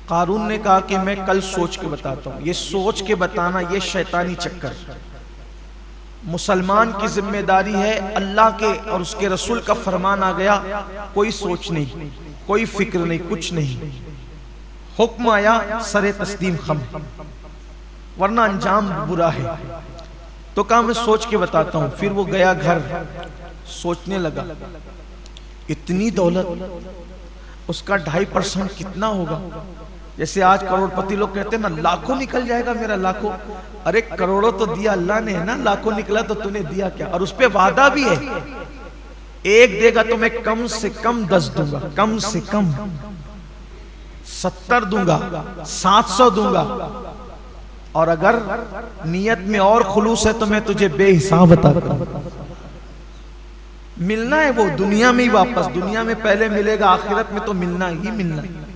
कारून ने कहा कि मैं कल सोच के बताता हूं। ये सोच के बताना ये शैतानी चक्कर। मुसलमान की जिम्मेदारी है, अल्लाह के और उसके रसूल का फरमान आ गया, कोई सोच नहीं, कोई फिक्र नहीं, कुछ नहीं। हुक्म आया सरे तस्लीम खम, वरना अंजाम बुरा है। तो कहा मैं सोच के बताता हूं। फिर वो गया घर, सोचने लगा इतनी दौलत, उसका 2.5% कितना होगा। जैसे आज करोड़पति लोग कहते हैं ना लाखों निकल जाएगा मेरा, लाखों। अरे करोड़ों तो दिया अल्लाह ने है ना, लाखों निकला तो तूने दिया क्या। और उस पे वादा भी है, एक देगा तो मैं कम से कम 10 दूंगा, कम से कम 70 दूंगा, 700 दूंगा, और अगर नियत में और खुलूस है तो मैं तुझे बेहिसाब अता करूंगा। मिलना है वो दुनिया में ही वापस, दुनिया में पहले मिलेगा, आखिरत में तो मिलना ही मिलना है।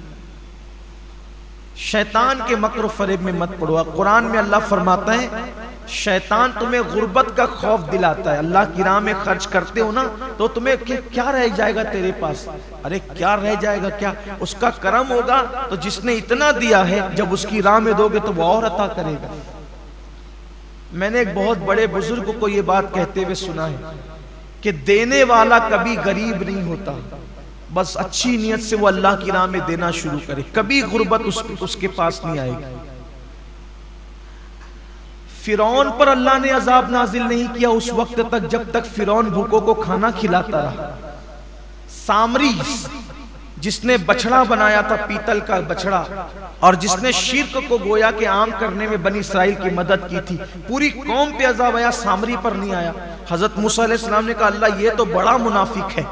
शैतान के मक्र फरेब में मत पड़ो। कुरान में अल्लाह फरमाता है शैतान तुम्हें गुर्बत का खौफ दिलाता है। अल्लाह की राह में खर्च करते हो ना तो तुम्हें क्या रह जाएगा तेरे पास। अरे क्या रह जाएगा, क्या उसका करम होगा तो जिसने इतना दिया है जब उसकी राह में दोगे तो वो और अता करेगा। मैंने एक बहुत बड़े बुजुर्ग को ये बात कहते हुए सुना है कि देने वाला कभी गरीब नहीं होता, बस अच्छी नीयत से वो अल्लाह की राह में देना शुरू करे, कभी गुर्बत उसके पास नहीं आएगी। फिरौन पर अल्लाह ने अजाब नाजिल नहीं किया उस वक्त तक जब तक फिरौन भूखों को खाना खिलाता रहा। सामरी जिसने बछड़ा बनाया था, पीतल का बछड़ा, और जिसने शिर्क को गोया के आम करने में बनी इसराइल की मदद की थी, पूरी कौम पे अजाब आया, सामरी पर नहीं आया। हजरत मूसा अलैहिस्सलाम ने कहा अल्लाह ये तो बड़ा मुनाफिक है,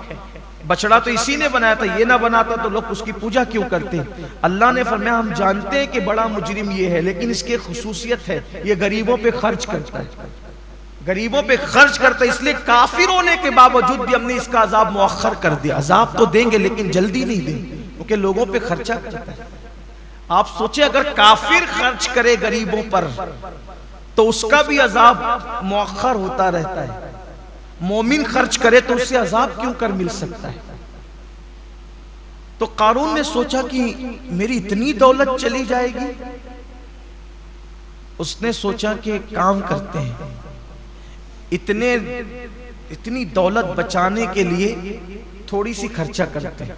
बछड़ा तो इसी ने बनाया था, ये ना बनाता तो लोग उसकी पूजा क्यों करते। अल्लाह ने फरमाया हम जानते हैं कि बड़ा मुजरिम ये है, लेकिन इसकी खुसूसियत है ये गरीबों पे खर्च करता है, गरीबों पे खर्च करता है, इसलिए काफिर होने के बावजूद भी हमने इसका अजाब मुअख्खर कर दिया। अजाब तो देंगे लेकिन जल्दी नहीं देंगे, क्योंकि लोगों पे खर्चा करता है। आप सोचे अगर काफिर खर्च करे गरीबों पर तो उसका भी अजाब मुअख्खर होता रहता है, मोमिन खर्च करे तो उससे अजाब क्यों कर मिल सकता है। तो कारून ने सोचा कि मेरी इतनी दौलत चली जाएगी। उसने सोचा कि काम करते हैं, इतनी दौलत बचाने के लिए थोड़ी सी खर्चा करते हैं।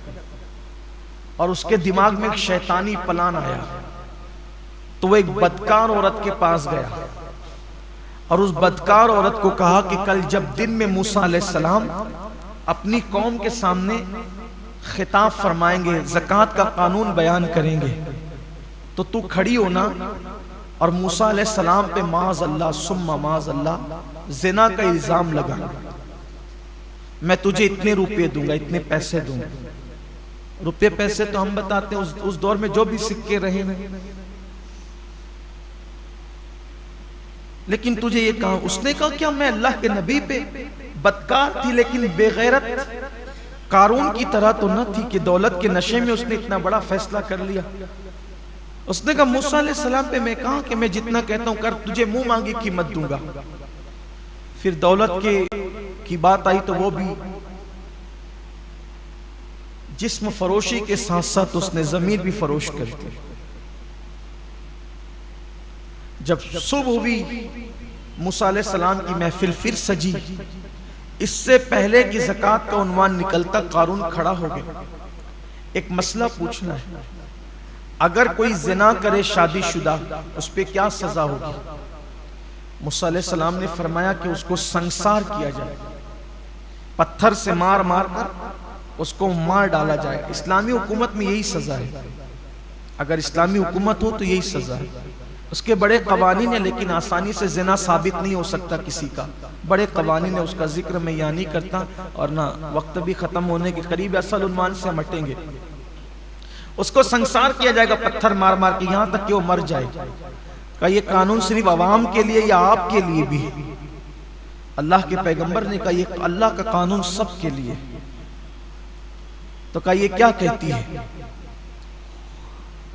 और उसके दिमाग में एक शैतानी प्लान आया, तो वो एक बदकार औरत के पास गया और उस बदकार औरत को कहा कि कल जब दिन में मूसा अलैहिस्सलाम अपनी कौम के सामने खिताब फरमाएंगे, ज़कात का कानून बयान करेंगे, तो तू खड़ी होना और मूसा अलैहिस्सलाम पे माज़ अल्लाह सुम्मा माज़ अल्लाह ज़िना का इल्ज़ाम लगाना। मैं तुझे इतने रुपए दूंगा, इतने पैसे दूंगा। रुपये पैसे तो हम बताते हैं उस दौर में जो भी सिक्के रहे, लेकिन तुझे ये कहा, उसने कहा क्या मैं अल्लाह के नबी पे बदकार थी लेकिन बेगैरत कारून की तरह तो न थी कि दौलत के नशे में उसने इतना बड़ा फैसला कर लिया। उसने कहा मूसा अलैहि सलाम पे मैं कहा कि मैं जितना कहता हूं कर, तुझे मुंह मांगी कीमत दूंगा। फिर दौलत की बात आई तो वो भी जिस्म फरोशी के साथ साथ उसने जमीन भी फरोश कर दी। जब सुबह हुई, मूसा अलैहि सलाम की महफिल फिर सजी। इससे पहले कि ज़कात का उन्वान निकलता कारून खड़ा हो गया। एक मसला पूछना है, अगर कोई जिना करे शादीशुदा, उस पे क्या सजा होगी? मूसा अलैहि सलाम ने फरमाया कि उसको संसार किया जाए, पत्थर से मार मार कर उसको मार डाला जाए। इस्लामी हुकूमत में यही सजा है, अगर इस्लामी हुकूमत हो तो यही सजा है। उसके बड़े कवानीन है, लेकिन आसानी से जिना साबित नहीं हो सकता किसी का, बड़े कवानीन है, उसका जिक्र मैं यहाँ नहीं करता और ना वक्त भी खत्म होने के करीब, असल उन्वान से हम हटेंगे। उसको संसार किया जाएगा पत्थर मार मार के, यहां तक कि वो मर जाए। का ये कानून सिर्फ अवाम के लिए या आपके लिए भी है? अल्लाह के पैगंबर ने कहा ये अल्लाह का कानून सब के लिए। तो कहा ये क्या कहती है?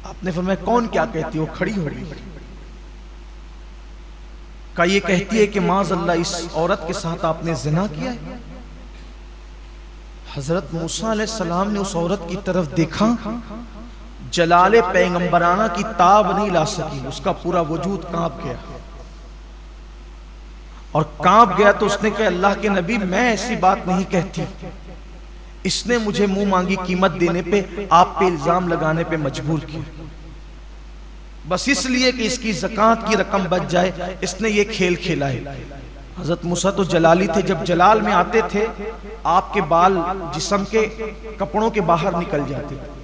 आपने फरमाया कौन क्या कहती है? वो खड़ी हो गई। का ये कहती है कि माज़ अल्लाह इस औरत के साथ आपने जिना किया है। हजरत मूसा अलैहिस्सलाम ने उस औरत की तरफ देखा, जलाले पैगंबराना की ताब नहीं ला सकी, उसका पूरा वजूद कांप गया। और कांप गया तो उसने कहा अल्लाह के नबी मैं ऐसी बात नहीं कहती, इसने मुझे मुंह मांगी कीमत देने पे, आप पे इल्जाम लगाने पे मजबूर किया, बस इसलिए कि इसकी ज़कात की रकम बच जाए, इसने ये खेल खेला है। हजरत मूसा तो जलाली थे, जब जलाल में आते थे आपके बाल जिस्म के कपड़ों के बाहर निकल जाते थे।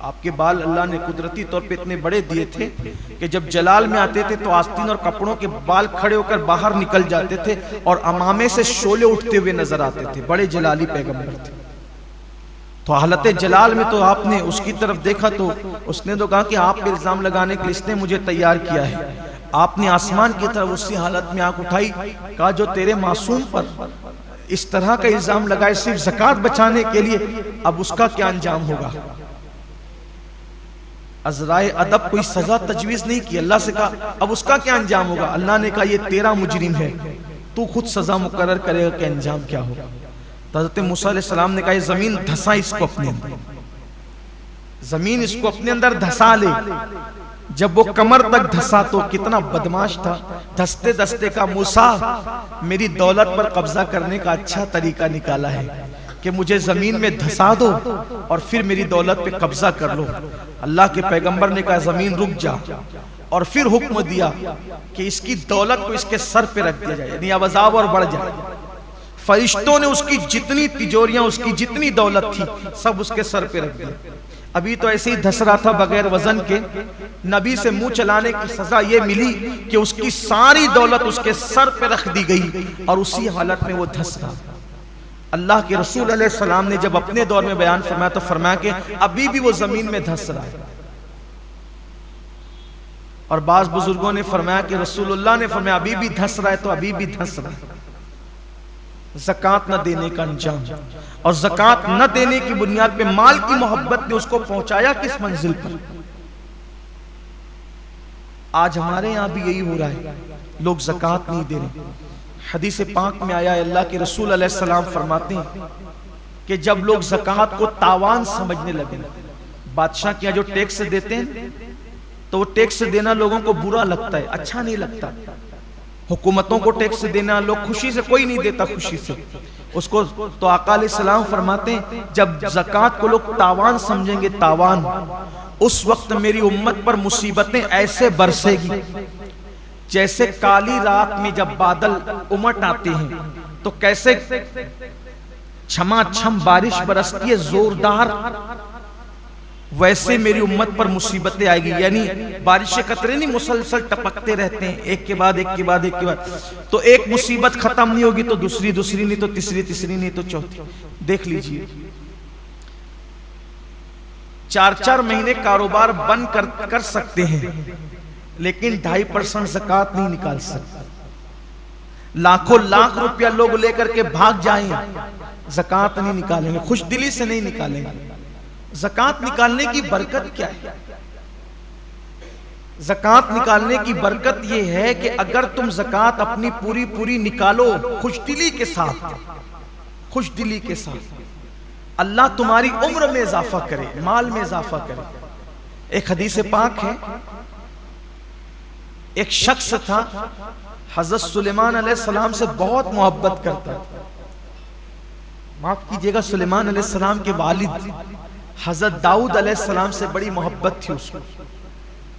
आपके बाल अल्लाह ने कुदरती तौर पे इतने बड़े दिए थे कि जब जलाल में आते थे तो आस्तीन और कपड़ों के बाल खड़े होकर बाहर निकल जाते थे और अमामे से शोले उठते हुए नजर आते थे। बड़े जलाली पैगंबर थे। तो हालत जलाल में तो आपने उसकी तरफ देखा तो उसने तो कहा कि आप पे इल्जाम लगाने के लिए इसने मुझे तैयार किया है। आपने आसमान की तरफ उसी हालत में आंख उठाई, कहा जो तेरे मासूम पर इस तरह का इल्जाम लगाए सिर्फ ज़कात बचाने के लिए, अब उसका क्या अंजाम होगा? अज़राए अदब कोई सजा तजवीज़ नहीं की, अल्लाह से कहा अब उसका क्या अंजाम होगा? अल्लाह ने कहा ये तेरा मुजरिम है, तू खुद सजा मुकर्रर करेगा कि अंजाम क्या होगा। तो हज़रत मूसा अलैहिस्सलाम ने कहा ये जमीन धसा इसको अपने अंदर, जमीन इसको अपने अंदर धसा ले। जब वो कमर तक धसा तो कितना बदमाश था, धसते धसते का मूसा मेरी दौलत पर कब्जा करने का अच्छा तरीका निकाला है कि मुझे जमीन में धसा दो और फिर मेरी दौलत पे कब्जा कर लो। अल्लाह के पैगंबर ने कहा जमीन रुक जा, और फिर हुक्म दिया कि इसकी दौलत को इसके सर पे रख दिया जाए, यानी अब अज़ाब और बढ़ जाए। फरिश्तों ने उसकी जितनी तिजोरियां, उसकी जितनी दौलत थी सब उसके सर पे रख दिया। अभी तो ऐसे ही धस रहा था बगैर वजन के, नबी से मुंह चलाने की सजा ये मिली कि उसकी सारी दौलत उसके सर पे रख दी गई और उसी हालत में वो धस रहा। अल्लाह के रसूल अलैहि सलाम ने जब अपने दौर में बयान फरमाया तो फरमाया कि अभी भी वो जमीन में धस रहा है। और बाज बुजुर्गों ने फरमाया कि रसूलुल्लाह ने फरमाया अभी भी धस रहा है तो अभी भी धस रहा है। ज़कात न देने का अंजाम, और ज़कात न देने की बुनियाद पे माल की मोहब्बत ने उसको पहुंचाया किस मंजिल पर। आज हमारे यहां भी यही हो रहा है, लोग ज़कात नहीं दे रहे। हदीस पाक में आया अल्लाह के रसूल अलैहि सलाम फरमाते हैं कि जब लोग ज़कात को तावान समझने लगे, बादशाह के यहाँ जो टैक्स देते हैं तो वो टैक्स देना लोगों को बुरा लगता है, अच्छा नहीं लगता। हुकूमतों को टैक्स देना लोग खुशी से, कोई नहीं देता खुशी से उसको। तो आका अलैहिस्सलाम फरमाते हैं जब ज़कात को लोग तावान समझेंगे, तावान, उस वक्त मेरी उम्मत पर मुसीबतें ऐसे बरसेगी जैसे काली रात में जब बादल उमट आते हैं तो कैसे छमाछम बारिश बरसती है जोरदार, वैसे मेरी उम्मत पर मुसीबतें आएगी। यानी बारिश के कतरे नहीं मुसलसल टपकते रहते हैं, एक के बाद एक के बाद एक के बाद। तो एक मुसीबत खत्म नहीं होगी तो दूसरी, दूसरी नहीं तो तीसरी, तीसरी नहीं तो चौथी। देख लीजिए 4-4 महीने कारोबार बंद कर सकते हैं, लेकिन 2.5% ज़कात नहीं निकाल सकते। लाखों लाख रुपया लोग लेकर के भाग जाएं, ज़कात नहीं निकालेंगे, खुश दिली से नहीं निकालेंगे। ज़कात निकालने की बरकत क्या है? ज़कात निकालने की बरकत यह है कि अगर तुम ज़कात अपनी पूरी पूरी निकालो खुशदिली के साथ, खुशदिली के साथ, अल्लाह तुम्हारी उम्र में इजाफा करे, माल में इजाफा करे। एक हदीस पाक है, एक शख्स था, हजरत सुलेमान अलैहिस्सलाम से बहुत मोहब्बत करता था। माफ कीजिएगा, सुलेमान अलैहिस्सलाम के वालिद हजरत दाऊद अलैहिस्सलाम से बड़ी मोहब्बत थी उसको।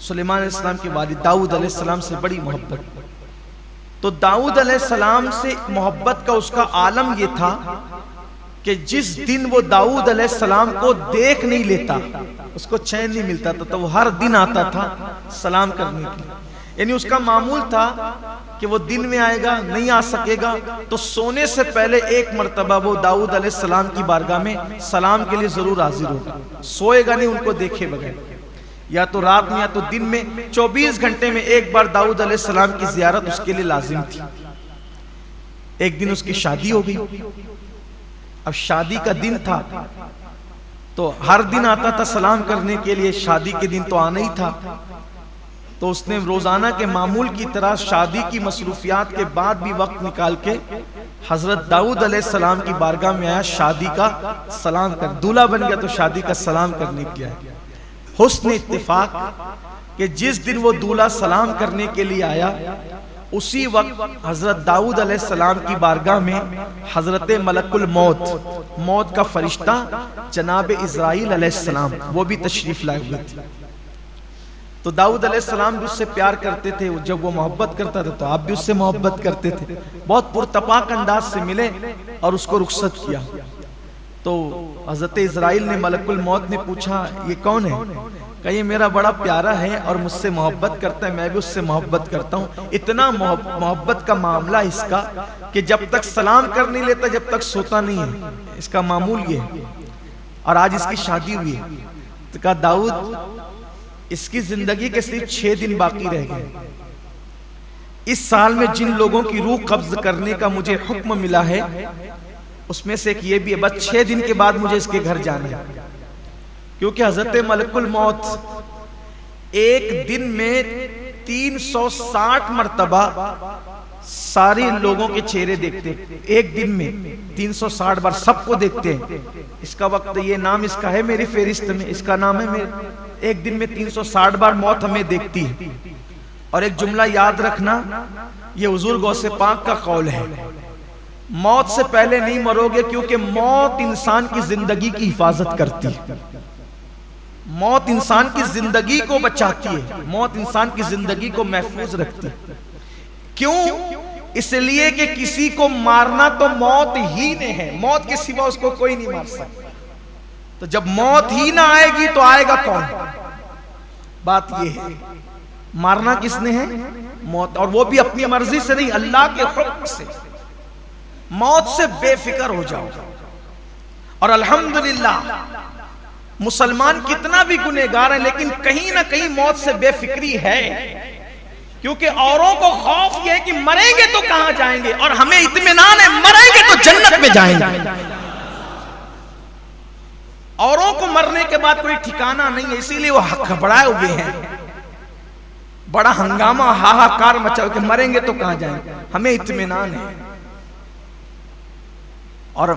सुलेमान अलैहिस्सलाम के वालिद दाऊद अलैहिस्सलाम से बड़ी मोहब्बत। तो दाऊद अलैहिस्सलाम से मोहब्बत का उसका आलम यह था कि जिस दिन वो दाऊद अलैहिस्सलाम को देख नहीं लेता, उसको चैन नहीं मिलता था, तो वो हर दिन आता था सलाम करने के लिए। यानी उसका मामूल था कि वो दिन में आएगा, नहीं आ सकेगा, तो सोने से पहले एक मर्तबा वो दाऊद अलैहिस्सलाम की बारगाह में सलाम के लिए जरूर हाजिर होगा। सोएगा नहीं उनको देखे बगैर, या तो रात में या तो दिन में, 24 घंटे में एक बार दाऊद अलैहिस्सलाम की जियारत उसके लिए लाजिम थी। एक दिन उसकी शादी हो गई। अब शादी का दिन था, तो हर दिन आता था सलाम करने के लिए, शादी के दिन तो आना ही था। तो उसने रोजाना के मामूल की तरह शादी की मसरूफियात के बाद भी वक्त निकाल के हजरत दाऊद अलैहिस्सलाम की बारगाह में आया, शादी का सलाम कर, दूल्हा बन गया तो शादी का सलाम करने के लिए आया। हुस्न इत्तिफाक कि जिस दिन वो दूल्हा सलाम करने के लिए आया, उसी वक्त हजरत दाऊद अलैहिस्सलाम की बारगाह में हजरत मलकुल मौत, मौत का फरिश्ता जनाब इज़राइल अलैहिस्सलाम, वो भी तशरीफ लाए हुए थे। तो दाऊद अलैहिस्सलाम भी उससे प्यार करते थे, जब वो मोहब्बत करता था तो आप भी उससे मोहब्बत करते थे। बहुत पुरतपाक अंदाज से मिले और उसको रुखसत किया। तो हजरत इज़राइल ने, मलकुल मौत ने पूछा, ये कौन है? कहा ये मेरा बड़ा प्यारा है और मुझसे मोहब्बत करता है, मैं भी उससे मोहब्बत करता हूँ। इतना मोहब्बत का मामला इसका कि जब तक सलाम कर नहीं लेता, जब तक सोता नहीं है, इसका मामूल ये है। और आज इसकी शादी हुई है। तो कहा दाऊद, इसकी जिंदगी के सिर्फ 6 दिन बाकी रह गए। इस साल में जिन लोगों की रूह कब्ज करने का मुझे हुक्म मिला है, उसमें से एक ये भी है। बस 6 दिन के बाद मुझे इसके घर जाना है, क्योंकि हजरत मलकुल मौत एक दिन में 360 मरतबा सारे लोगों के चेहरे देखते हैं। एक दिन में 360 बार सबको देखते हैं। इसका वक्त, ये नाम इसका है मेरी फेरिस्त में, इसका नाम है मेरे। एक दिन में 360 बार मौत हमें देखती है। और एक जुमला याद रखना, ये हुजूर गौसे पाक का कौल है, मौत से पहले नहीं मरोगे, क्योंकि मौत इंसान की जिंदगी की हिफाजत करती है। मौत इंसान की जिंदगी को बचाती है, मौत इंसान की जिंदगी को महफूज रखती है। क्यों? इसलिए कि किसी को मारना तो मौत ही ने है, मौत के सिवा उसको कोई नहीं मार सकता। तो जब मौत ही ना आएगी तो आएगा कौन? बात यह है, मारना किसने है? मौत, और वो भी अपनी मर्जी से नहीं, अल्लाह के हुक्म से। मौत से बेफिक्र हो जाओ। और अल्हम्दुलिल्लाह मुसलमान कितना भी गुनहगार है, लेकिन कहीं ना कहीं मौत से बेफिक्री है, क्योंकि औरों को खौफ यह है कि मरेंगे तो कहां जाएंगे, और हमें इत्मीनान है मरेंगे तो जन्नत में जाएंगे। औरों को मरने के बाद कोई ठिकाना नहीं है, इसीलिए वो घबराए हुए हैं, बड़ा हंगामा हाहाकार मचा के मरेंगे तो कहां जाएंगे। हमें इत्मीनान है, और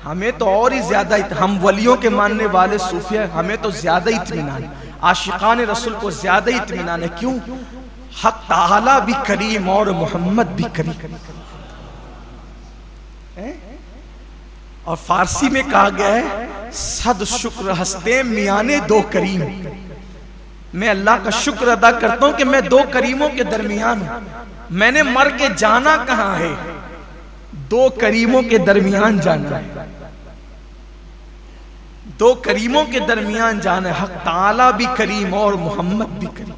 हमें तो और ही ज्यादा, हम वलियों के मानने वाले सूफिया, हमें तो ज्यादा इत्मीनान, आशिकान रसूल को ज्यादा इत्मीनान है। क्यों? हक ताला भी करीम और मोहम्मद भी करीम। और फारसी में कहा गया है, सद शुक्र हस्ते मियाने दो करीम। मैं अल्लाह का शुक्र अदा करता हूं कि मैं 2 करीमों के दरमियान हूं। मैंने मर के जाना कहां है? 2 करीमों के दरमियान जाना है, 2 करीमों के दरमियान जाना है। हक ताला भी करीम और मोहम्मद भी करीम।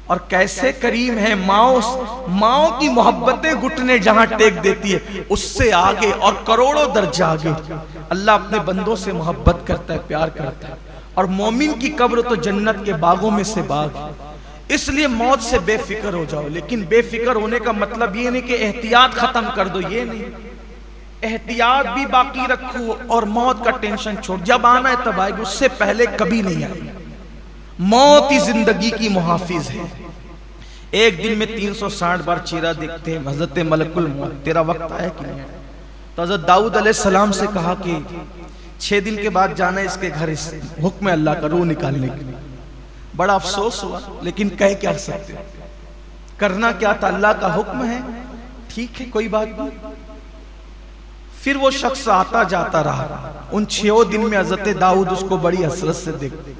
और कैसे करीम है। माओ की मोहब्बतें घुटने जहां टेक देती है, उससे आगे और करोड़ों दर्जा आगे अल्लाह अपने बंदों से मोहब्बत करता है, प्यार करता है। और मोमिन की कब्र तो जन्नत के बागों में से बाग है। इसलिए मौत से बेफिक्र हो जाओ। लेकिन बेफिक्र होने का मतलब ये नहीं कि एहतियात खत्म कर दो, ये नहीं, एहतियात भी बाकी रखो और मौत का टेंशन छोड़। जब आना है तब आएगी, उससे पहले कभी नहीं आएगी। मौत ही जिंदगी की मुहाफिज है। एक दिन में 360 बार चेहरा देखते हैं हजरत मलकुल मौत, तेरा वक्त आया कि नहीं? तो हजरत दाऊद अलैहिस्सलाम से कहा कि 6 दिन के बाद जाना है इसके घर, इस हुक्म अल्लाह का रूह निकालने के लिए। बड़ा अफसोस हुआ, लेकिन कह क्या सकते, करना क्या था, अल्लाह का हुक्म है, ठीक है कोई बात नहीं। फिर वो शख्स आता जाता रहा। उन 6 दिन में हजरत दाऊद उसको बड़ी हसरत से देखते।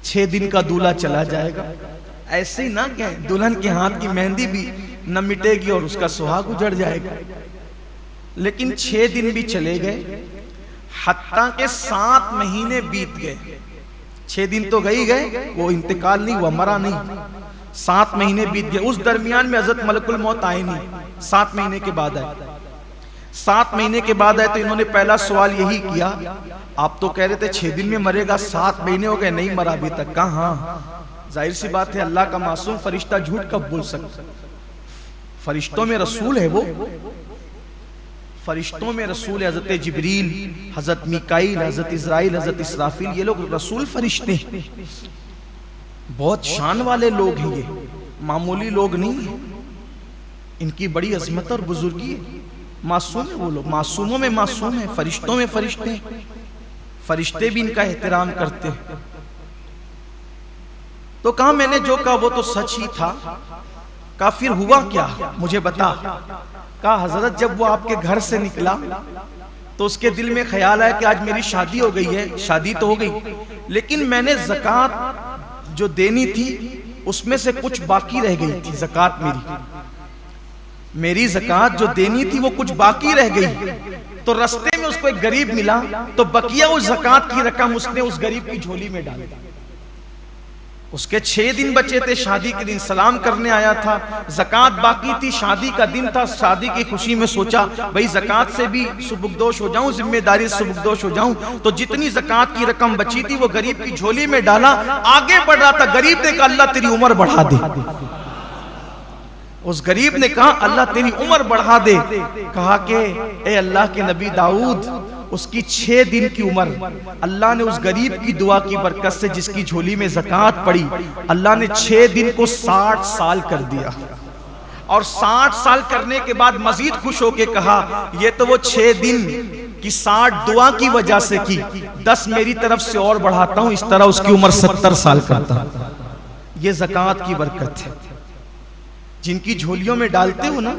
6 दिन का दूल्हा चला जाएगा, ऐसे ही ना कहें दुल्हन के हाथ की मेहंदी भी न मिटेगी और उसका सुहाग उजड़ जाएगा। लेकिन 6 दिन भी चले गए, हत्ता के 7 महीने बीत गए। 6 दिन तो गए गए, वो इंतकाल नहीं हुआ, मरा नहीं। 7 महीने बीत गए। उस दरमियान में हजरत मलकुल मौत आए नहीं, 7 महीने के बाद आए। 7 महीने के बाद आए तो इन्होंने पहला सवाल यही किया, आप तो कह रहे थे 6 दिन में मरेगा, 7 महीने हो गए नहीं मरा अभी तक। कहा हाँ, जाहिर सी बात है, अल्लाह का मासूम फरिश्ता झूठ कब बोल सकता? फरिश्तों में रसूल है वो, फरिश्तों में रसूल है। हजरत जिब्रील, हजरत मीकाईल, हजरत इज़राइल, हजरत इसराफिल, ये लोग रसूल फरिश्ते हैं। बहुत शान वाले लोग हैं, ये मामूली लोग नहीं है। इनकी बड़ी अजमत और बुजुर्गी है। मासूम है वो लोग, मासूमों में मासूम है, फरिश्तों में फरिश्ते हैं। फरिश्ते भी इनका एहतराम करते हैं। तो कहा मैंने जो कहा वो तो सच ही था। कहा फिर हुआ क्या, मुझे बता। कहा हजरत जब वो आपके घर से निकला तो उसके दिल में ख्याल आया कि आज मेरी शादी हो गई है। शादी तो हो गई, लेकिन मैंने ज़कात जो देनी थी उसमें से कुछ बाकी रह गई थी। ज़कात मेरी ज़कात जो देनी थी वो कुछ बाकी रह गई। तो रास्ते में उसको एक गरीब मिला, तो बकिया उस ज़कात की रकम उसने उस गरीब की झोली में डाली। उसके 6 दिन बचे थे, शादी के दिन सलाम करने आया था, ज़कात बाकी थी, शादी का दिन था। शादी की खुशी में सोचा भाई ज़कात से भी सुबुकदोश हो जाऊं, जिम्मेदारी से सुबुकदोश हो जाऊं। तो जितनी ज़कात की रकम बची थी वो गरीब की झोली में डाला। आगे बढ़ रहा था, गरीब ने कहा अल्लाह तेरी उम्र बढ़ा दे। उस गरीब ने कहा अल्लाह तेरी उम्र बढ़ा दे। कहा कि ए अल्लाह के नबी दाऊद, उसकी 6 दिन की उम्र अल्लाह ने उस गरीब की दुआ की बरकत से, जिसकी झोली में ज़कात पड़ी, अल्लाह ने 6 दिन को 60 साल कर दिया। और 60 साल करने के बाद मजीद खुश होके कहा ये तो वो 6 दिन की 60 दुआ की वजह से की, 10 मेरी तरफ से और बढ़ाता हूं, इस तरह उसकी उम्र 70 साल करता। ये ज़कात की बरकत है। जिनकी झोलियों में डालते हो ना,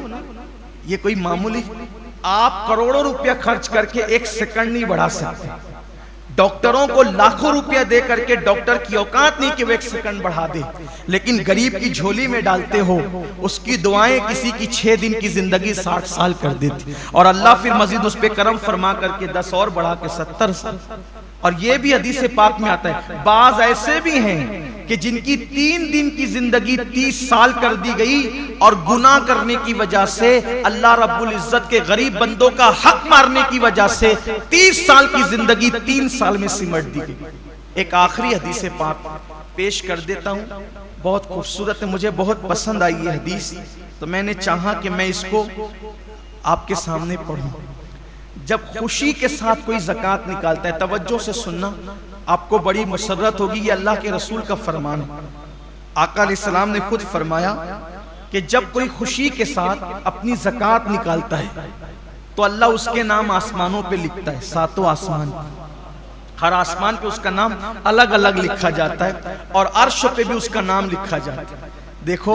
ये कोई मामूली, आप करोड़ों रुपया खर्च करके 1 सेकंड नहीं बढ़ा सकते। डॉक्टरों को लाखों रुपया दे करके डॉक्टर की औकात नहीं कि वो 1 सेकंड बढ़ा दे, लेकिन गरीब की झोली में डालते हो, उसकी दुआएं किसी की 6 दिन की जिंदगी 60 साल कर देती। और अल्लाह फिर मजीद उस पे करम फरमा करके 10 और बढ़ा के 70 साल। और ये भी हदीस पाक में आता है, बाज ऐसे भी हैं कि जिनकी 3 दिन की जिंदगी 30 साल कर दी गई, और गुनाह करने की वजह से, अल्लाह रब्बुल इज्जत के गरीब बंदों का हक मारने की वजह से 30 साल की जिंदगी 3 साल में सिमट दी गई। एक आखिरी हदीस पाक पेश कर देता हूं, बहुत खूबसूरत है, मुझे बहुत पसंद आई ये हदीस, तो मैंने चाहा कि मैं इसको आपके सामने पढ़ूं। जब खुशी के साथ कोई ज़कात निकालता है, तवज्जो से सुनना, आपको बड़ी मुसर्रत होगी। ये अल्लाह के रसूल का फरमान है। आका अलैहिस्सलाम ने खुद फरमाया कि जब कोई खुशी के साथ अपनी ज़कात निकालता है तो अल्लाह उसके नाम आसमानों पे लिखता है, 7 आसमान, हर आसमान पे उसका नाम अलग अलग लिखा जाता है, और अर्श पे भी उसका नाम लिखा जाता है। देखो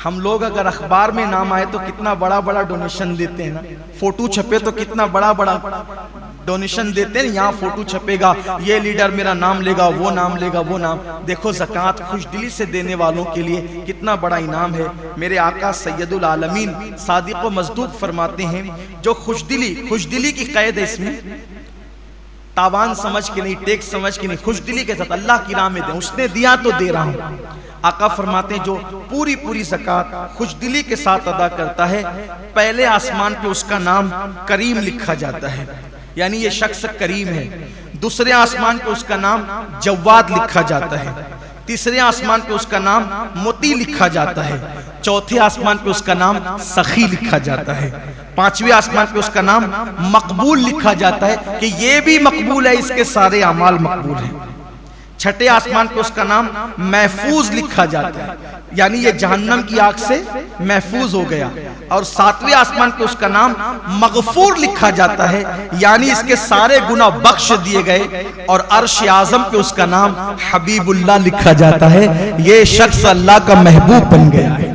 हम लोग अगर अखबार में नाम आए तो कितना बड़ा बड़ा डोनेशन देते हैं ना, फोटो छपे तो कितना बड़ा बड़ा डोनेशन देते हैं, यहाँ फोटो छपेगा, ये लीडर मेरा नाम लेगा, वो नाम लेगा, वो नाम। देखो ज़कात खुशदिली से देने वालों के लिए कितना बड़ा इनाम है। मेरे आका सैयदुल आलमीन सादिक व मज़दूक फरमाते हैं, जो खुशदिली की कैद है, इसमें तावान समझ के नहीं, टेक्स समझ के नहीं, खुशदिली के साथ अल्लाह की राह में दे। उसने दिया तो दे रहा हूँ, आका फरमाते हैं जो पूरी पूरी ज़कात खुशदिली के साथ अदा करता है, पहले आसमान पे उसका नाम करीम लिखा जाता है, यानी ये शख्स करीम है। दूसरे आसमान पे उसका नाम जवाद लिखा जाता है। तीसरे आसमान पे उसका नाम मोती लिखा जाता है। चौथे आसमान पे उसका नाम सखी लिखा जाता है। पांचवें आसमान पे उसका नाम मकबूल लिखा जाता है कि ये भी मकबूल है, इसके सारे अमाल मकबूल हैं। छठे आसमान पे उसका नाम महफूज लिखा जाता है, यानी ये जहन्नम की आग से महफूज हो गया। और सातवें आसमान पे उसका नाम मगफूर लिखा जाता है, यानी इसके सारे गुनाह बख्श दिए गए। और अर्श आजम पे उसका नाम हबीबुल्लाह लिखा जाता है, ये शख्स अल्लाह का महबूब बन गया है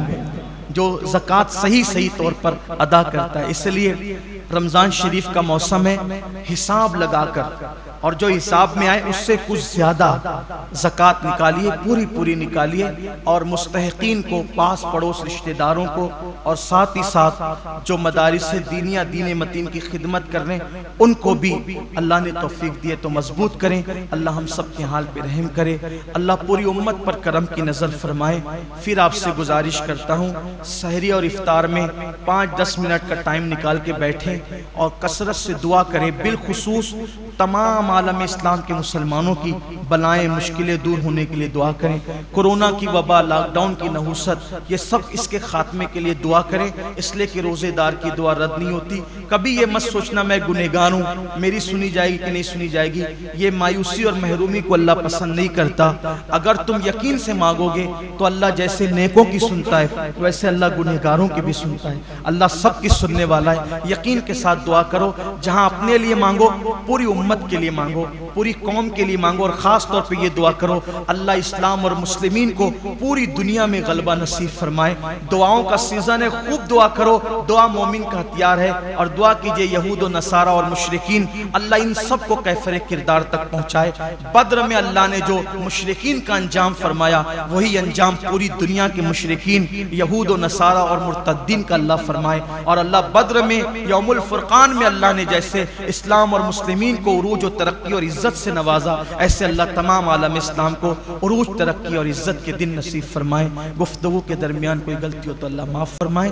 जो ज़कात सही सही तौर पर अदा करता है। इसलिए रमज़ान शरीफ का मौसम है, हिसाब लगाकर और जो हिसाब में आए उससे कुछ ज़्यादा ज़कात निकालिए, पूरी पूरी निकालिए। और मुस्तहिकीन को, पास पड़ोस रिश्तेदारों को, और साथ ही साथ जो मदारिस से दीनिया दीन मतीन की खिदमत कर रहे हैं उनको भी अल्लाह ने तौफीक दिए तो मजबूत करें। अल्लाह हम सब के हाल पे रहम करे, अल्लाह पूरी उम्मत पर करम की नज़र फरमाए। फिर आपसे गुजारिश करता हूँ, सहरी और इफ्तार में 5-10 मिनट का टाइम निकाल के बैठें और कसरत से दुआ करें। बिलखुसूस तमाम आलम इस्लाम के मुसलमानों की बलाएं मुश्किलें दूर होने के लिए दुआ करें। कोरोना की वबा, लॉकडाउन की नहुसत, ये सब इसके खात्मे के लिए दुआ करें, इसलिए कि रोज़ेदार की दुआ रद्द नहीं होती। कभी ये मत सोचना मैं गुनहगार हूँ, मेरी सुनी जाएगी कि नहीं सुनी जाएगी। ये मायूसी और महरूमी को अल्लाह पसंद नहीं करता। अगर तुम यकीन से मांगोगे तो अल्लाह जैसे नेकों की सुनता है वैसे अल्लाह गुनहगारों की भी सुनता है। अल्लाह सब की सुनने वाला है। यकीन के साथ दुआ करो, जहाँ अपने लिए मांगो पूरी उम्मत के लिए मांगो, पूरी कौम के लिए मांगो। और ख़ास तौर पे ये दुआ करो अल्लाह इस्लाम और मुस्लिमीन को पूरी दुनिया में गलबा नसीब फरमाए। दुआओं का सीज़न है, खूब दुआ करो, दुआ मोमिन का हथियार है। और दुआ कीजिए यहूद और नसारा और मुशरिकीन, अल्लाह इन सब को कैफरे किरदार तक पहुँचाए। बद्र में अल्लाह ने जो मुशरिकीन का अंजाम फरमाया वही अंजाम पूरी दुनिया के मुशरिकीन, यहूद और नसारा और मुर्तद्दीन का अल्लाह फरमाए। और अल्लाह बद्र में, यौमुल फुरकान में अल्लाह ने जैसे इस्लाम और मुस्लिमीन को उरूज और तरक्की और इज्जत से नवाजा, ऐसे अल्लाह तमाम आलम इस्लाम को उरूज, तरक्की और इज्जत के दिन नसीब फरमाए। गुफ्तगू के दरमियान कोई गलती हो तो अल्लाह माफ फरमाए।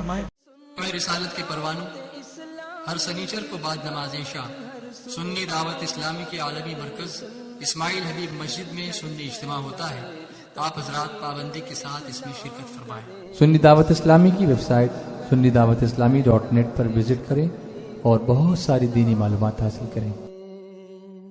रिसालत के परवानों, हर सनीचर को बाद नमाज इशा सुन्नी दावत इस्लामी के आलमी मरकज इस्माइल हबीब मस्जिद में सुन्नी इज्तिमा होता है। आप हजरात पाबंदी के साथ इसमें शिरकत फरमाएं। सुन्नी दावत इस्लामी की वेबसाइट sunnidawatislamי.net पर विजिट करें और बहुत सारी दीनी मालूमात हासिल करें।